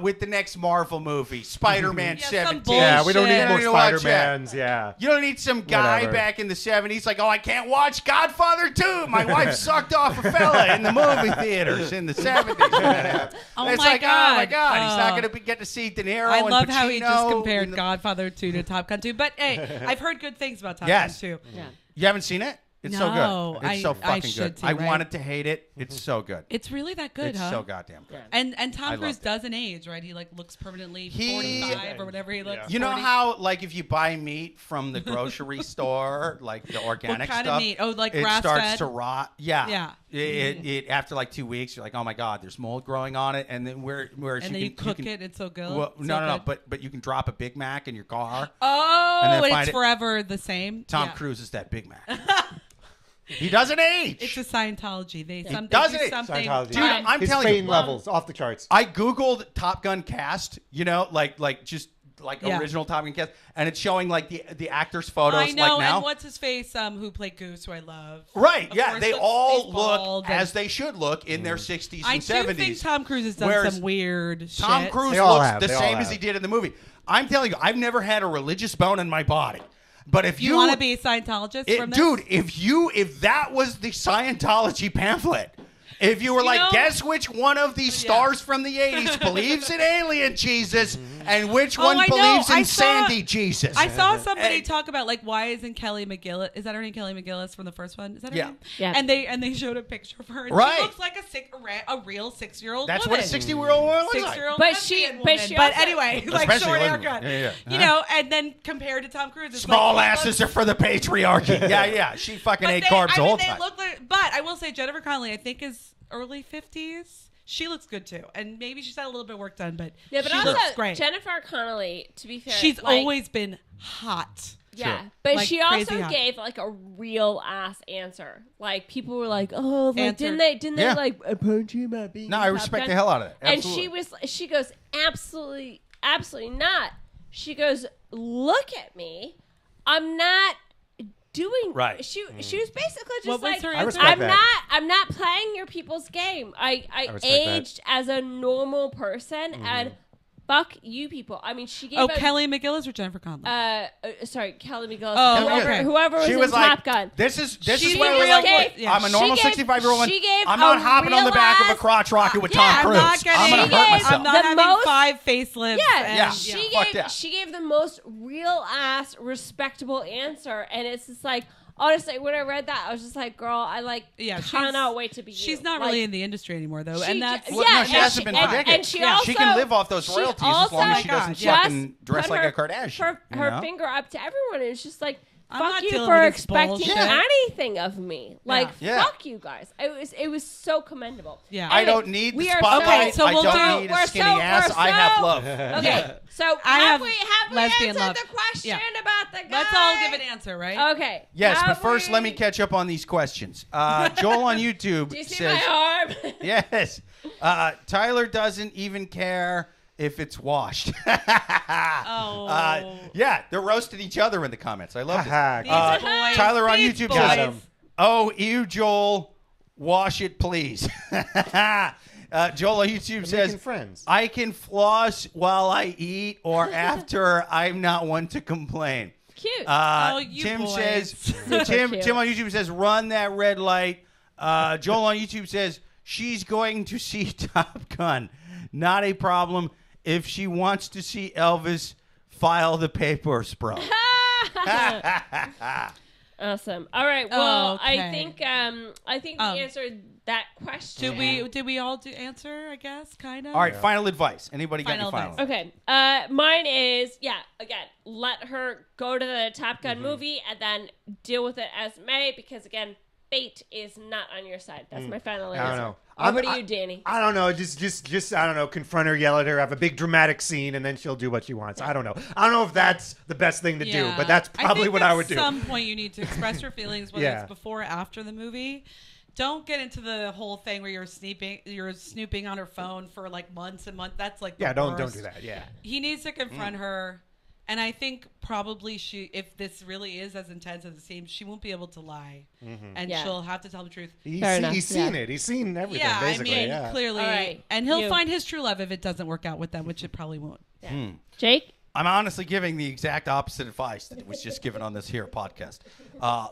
With the next Marvel movie, Spider-Man 17. Yeah, we don't need more You don't need to watch Spider-Mans. Yeah. You don't need some guy Whatever. back in the 70s like, oh, I can't watch Godfather 2. My wife sucked off a fella in the movie theaters in the 70s. Oh it's my like, God. oh my God, he's not going to get to see De Niro I and love how he Pacino just compared in the- Godfather 2 to Top Gun 2. But hey, I've heard good things about Top Yes. Gun 2. Yeah. You haven't seen it? It's so No, good. It's so I fucking should good. too, I right? wanted to hate it. It's so good. It's really that good, It's huh? so goddamn good. And I Tom Cruise loved it. doesn't age, right? He looks permanently He- 45 or whatever he looks. You know 40. how, like, if you buy meat from the grocery store, like the organic kind stuff, of meat? Oh, like it grass-fed? starts to rot. Yeah, Yeah. It after like 2 weeks, you're like, oh my god, there's mold growing on it, and then where And then you cook it. It's so good. Well, so no, good. but you can drop a Big Mac in your car. Oh, and then and find it's it- forever the same. Tom Yeah. Cruise is that Big Mac. He doesn't age. It's a Scientology. They doesn't do age. something. Scientology. Dude, I'm His telling pain you, levels off the charts. I googled Top Gun cast. You know, like just original Top Gun cast, and it's showing like the actors' photos. I know, like now. and what's his face? Who played Goose, who I love. Right? Of Yeah, course, they he's all bald look as they should look in their 60s I and do 70s. think Tom Cruise has done Whereas some weird Tom shit. Cruise They all looks have. the They all same as have. he did in the movie. I'm telling you, I've never had a religious bone in my body. But if You want to be a Scientologist from this? dude, if that was the Scientology pamphlet, if you were guess which one of these stars from the 80s believes in alien Jesus and which one I know. believes in I saw- Sandy Jesus. I saw somebody talk about why isn't Kelly McGillis? Is that her name, Kelly McGillis from the first one? Is that her name? Yeah. And they showed a picture of her. And Right. She looks like a real 6-year-old. That's woman. what a 60-year-old woman looks like. 6-year-old. But lesbian but woman. she But also- anyway, like Especially short lesbian. haircut. Yeah. You know, and then compared to Tom Cruise, it's Small like, asses are for the patriarchy. Yeah. She fucking ate carbs the whole time. They look like, but I will say Jennifer Connelly, I think, is early 50s. She looks good too, and maybe she's had a little bit of work done, but Yeah, but she also looks great. Jennifer Connelly, to be fair, She's like, always been hot. Yeah, Sure. but Like, she crazy also hot. gave like a real ass answer. Like people were like, "Oh, like, Answer. didn't they Yeah. like approach you about being?" No, in I Top respect Gun?" the hell out of it. And Absolutely. she goes, absolutely not. She goes, look at me. I'm not doing Right. She was basically just What was like, her I answer? respect I'm that. not playing your people's game. I respect aged as a normal person and fuck you people. I mean, she gave Oh, a, Kelly McGillis or Jennifer Connelly? sorry, Kelly McGillis. Oh, whoever, whoever She was was in like, Top Gun. This is She what I was really like. gave- yeah. I'm a normal She gave- 65-year-old woman. she gave I'm not a hopping on the back of a real-ass- crotch rocket with Yeah, Tom I'm Cruise. not getting, I'm gonna She hurt gave- myself. I'm not The having most- 5 facelifts. Yeah, and, she fuck gave that. she gave the most real ass respectable answer, and it's just like honestly, when I read that, I was just like, girl, I like cannot wait to be you. She's not Like, really in the industry anymore, though, she and that's ju- Well, yeah, no, she and hasn't been for and- decades. and she also She can live off those she royalties as long as she doesn't just fucking dress put like her- a Kardashian. Her you know? finger up to everyone, and it's just like. I'm Fuck not you dealing for with this expecting bullshit. anything of me. Like Yeah. fuck you guys. It was so commendable. Yeah. I Anyway, don't need the we are spotlight. so I we'll don't do- need we're a skinny so- ass. we're I have so- love. Okay, so I have we lesbian answered love. the question Yeah. about the guy? Let's all give an answer, right? Okay. Yes, have but first we- let me catch up on these questions. Joel on YouTube Do you see says, my arm? yes, Tyler doesn't even care if it's washed. Oh. Yeah, they're roasting each other in the comments. I love this. These are boys. Tyler on These YouTube boys. says, "Oh, you Joel, wash it, please." Joel on YouTube says, making friends. "I can floss while I eat or after. I'm not one to complain." Cute. Oh, you Tim boys. says, Super Tim cute. on YouTube says, "Run that red light." Joel on YouTube says, "She's going to see Top Gun. Not a problem. If she wants to see Elvis, file the papers, bro." Awesome. All right. Well, Okay. I think we answered that question. Did we all answer? I guess kind of. All right, final advice. Anybody got any Final final? advice. Okay. Mine is again, let her go to the Top Gun movie and then deal with it as may, because again, fate is not on your side. That's my final answer. I don't know. Over to you, Danny. I don't know. Just I don't know. Confront her, yell at her, have a big dramatic scene, and then she'll do what she wants. I don't know. I don't know if that's the best thing to do, but that's probably what I would do. At some point, you need to express your feelings, whether Yeah. it's before or after the movie. Don't get into the whole thing where you're snooping on her phone for like months and months. That's like the Yeah, don't worst. do that. Yeah. He needs to confront her, and I think probably if this really is as intense as it seems, she won't be able to lie, and Yeah. she'll have to tell the truth. Fair enough, He's seen yeah. it. He's seen everything, Yeah, basically. I mean, yeah. clearly, All right. and he'll You. find his true love if it doesn't work out with them, which it probably won't. Jake? I'm honestly giving the exact opposite advice that was just given on this here podcast.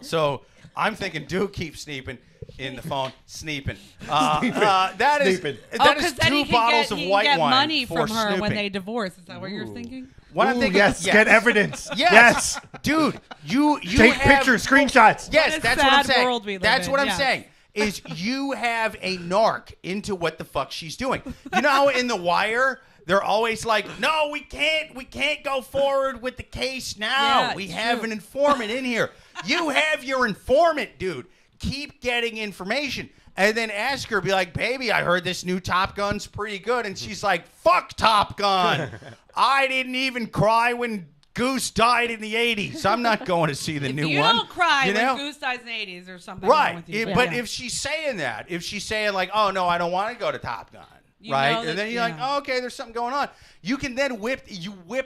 So I'm thinking, do keep sneeping in the phone, sneeping. That is Sneeping. that is because then he two can bottles get, of he can white get wine money for from her when snooping. they divorce. Is that what you're thinking? What I'm Ooh, thinking, yes, get evidence. Yes. Dude, you Take have, pictures, screenshots. Yes, What a that's what I'm sad saying. world we live That's in, what I'm yes. saying. Is you have a narc into what the fuck she's doing. You know how in The Wire they're always like, "No, we can't go forward with the case now. Yeah, we it's have true. an informant in here." You have your informant, dude. Keep getting information. And then ask her, be like, "Baby, I heard this new Top Gun's pretty good." And she's like, "Fuck Top Gun. I didn't even cry when Goose died in the 80s. I'm not going to see the new You one." don't cry You when know? Goose dies in the 80s or something. wrong Right. with you. But if she's saying that, if she's saying like, "Oh, no, I don't want to go to Top Gun," right? know that- And then you're like, oh, okay, there's something going on. You can then whip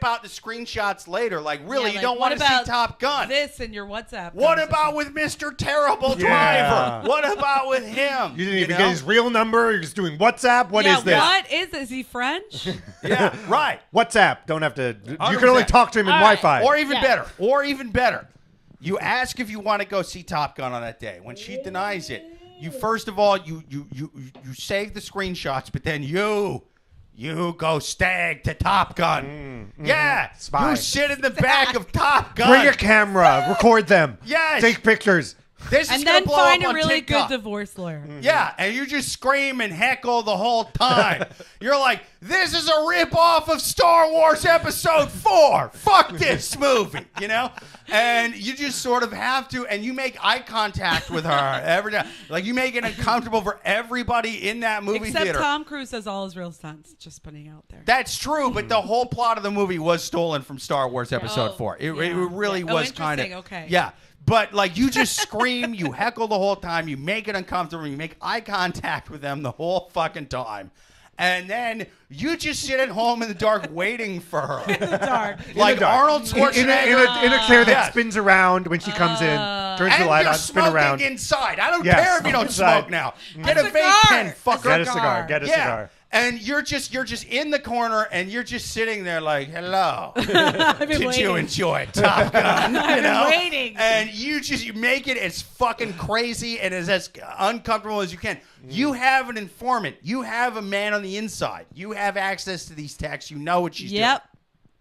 out the screenshots later. Like, really, you like, don't what want to see about Top Gun. This in your WhatsApp. What conversation? about with Mr. Terrible Yeah. Driver? What about with him? You didn't even know? get his real number. You're just doing WhatsApp. What is this? What is this? Is he French? Yeah, right. WhatsApp. Don't have to. You 100%. can only talk to him in All right. Wi-Fi. Or even Yeah. better. You ask if you want to go see Top Gun on that day. When she denies it, you first of all you save the screenshots, but then you go stag to Top Gun. Yeah, Spy. you sit in the back of Top Gun. Bring a camera. Record them. Yes. Take pictures. This is And gonna then blow find up a on really TikTok. good divorce lawyer. Yeah, and you just scream and heckle the whole time. You're like, this is a rip-off of Star Wars Episode 4. Fuck this movie, you know? And you just sort of have to, and you make eye contact with her every time. Like, you make it uncomfortable for everybody in that movie Except theater. Tom Cruise has all his real stunts. Just putting out there. That's true, but the whole plot of the movie was stolen from Star Wars Episode Oh, 4. It yeah. really Yeah. Oh, was kind of... interesting. Okay. Yeah. But, like, you just scream, you heckle the whole time, you make it uncomfortable, you make eye contact with them the whole fucking time. And then you just sit at home in the dark waiting for her. In the dark. Like dark. Arnold In Schwarzenegger. a chair that Yes. spins around when she comes in. Turns the And light you're on, spin smoking around. inside. I don't Yes, care if you don't inside. smoke now. Get A a vape cigar. pen, fucker. Get a cigar. Get a Yeah. cigar. And you're just in the corner and you're just sitting there like, hello. I've been Did waiting. you enjoy Top Gun? I've You been know? waiting. And you make it as fucking crazy and as uncomfortable as you can. You have an informant. You have a man on the inside. You have access to these texts. You know what she's doing. Yep.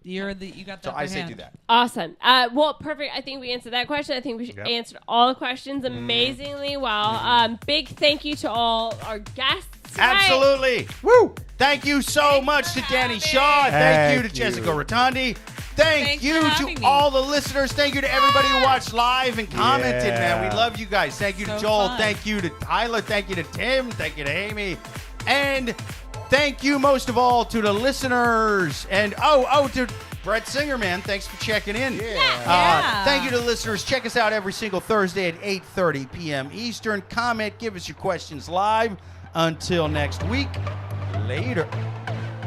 You got that. So I upper say hand. do that. Awesome. Well, perfect. I think we answered that question. I think we answered all the questions amazingly well. Big thank you to all our guests tonight. Absolutely. Woo! Thank you so much to Danny Shaw. Thank you to Jessica Rotondi. Thank Thanks you for to having me. all the listeners. Thank you to everybody who watched live and commented, man. We Yeah. love you guys. Thank you to So Joel. fun. Thank you to Tyler. Thank you to Tim. Thank you to Amy. And thank you most of all to the listeners. And to Brett Singer, man. Thanks for checking in. Yeah. Thank you to the listeners. Check us out every single Thursday at 8:30 p.m. Eastern. Comment. Give us your questions live. Until next week. Later.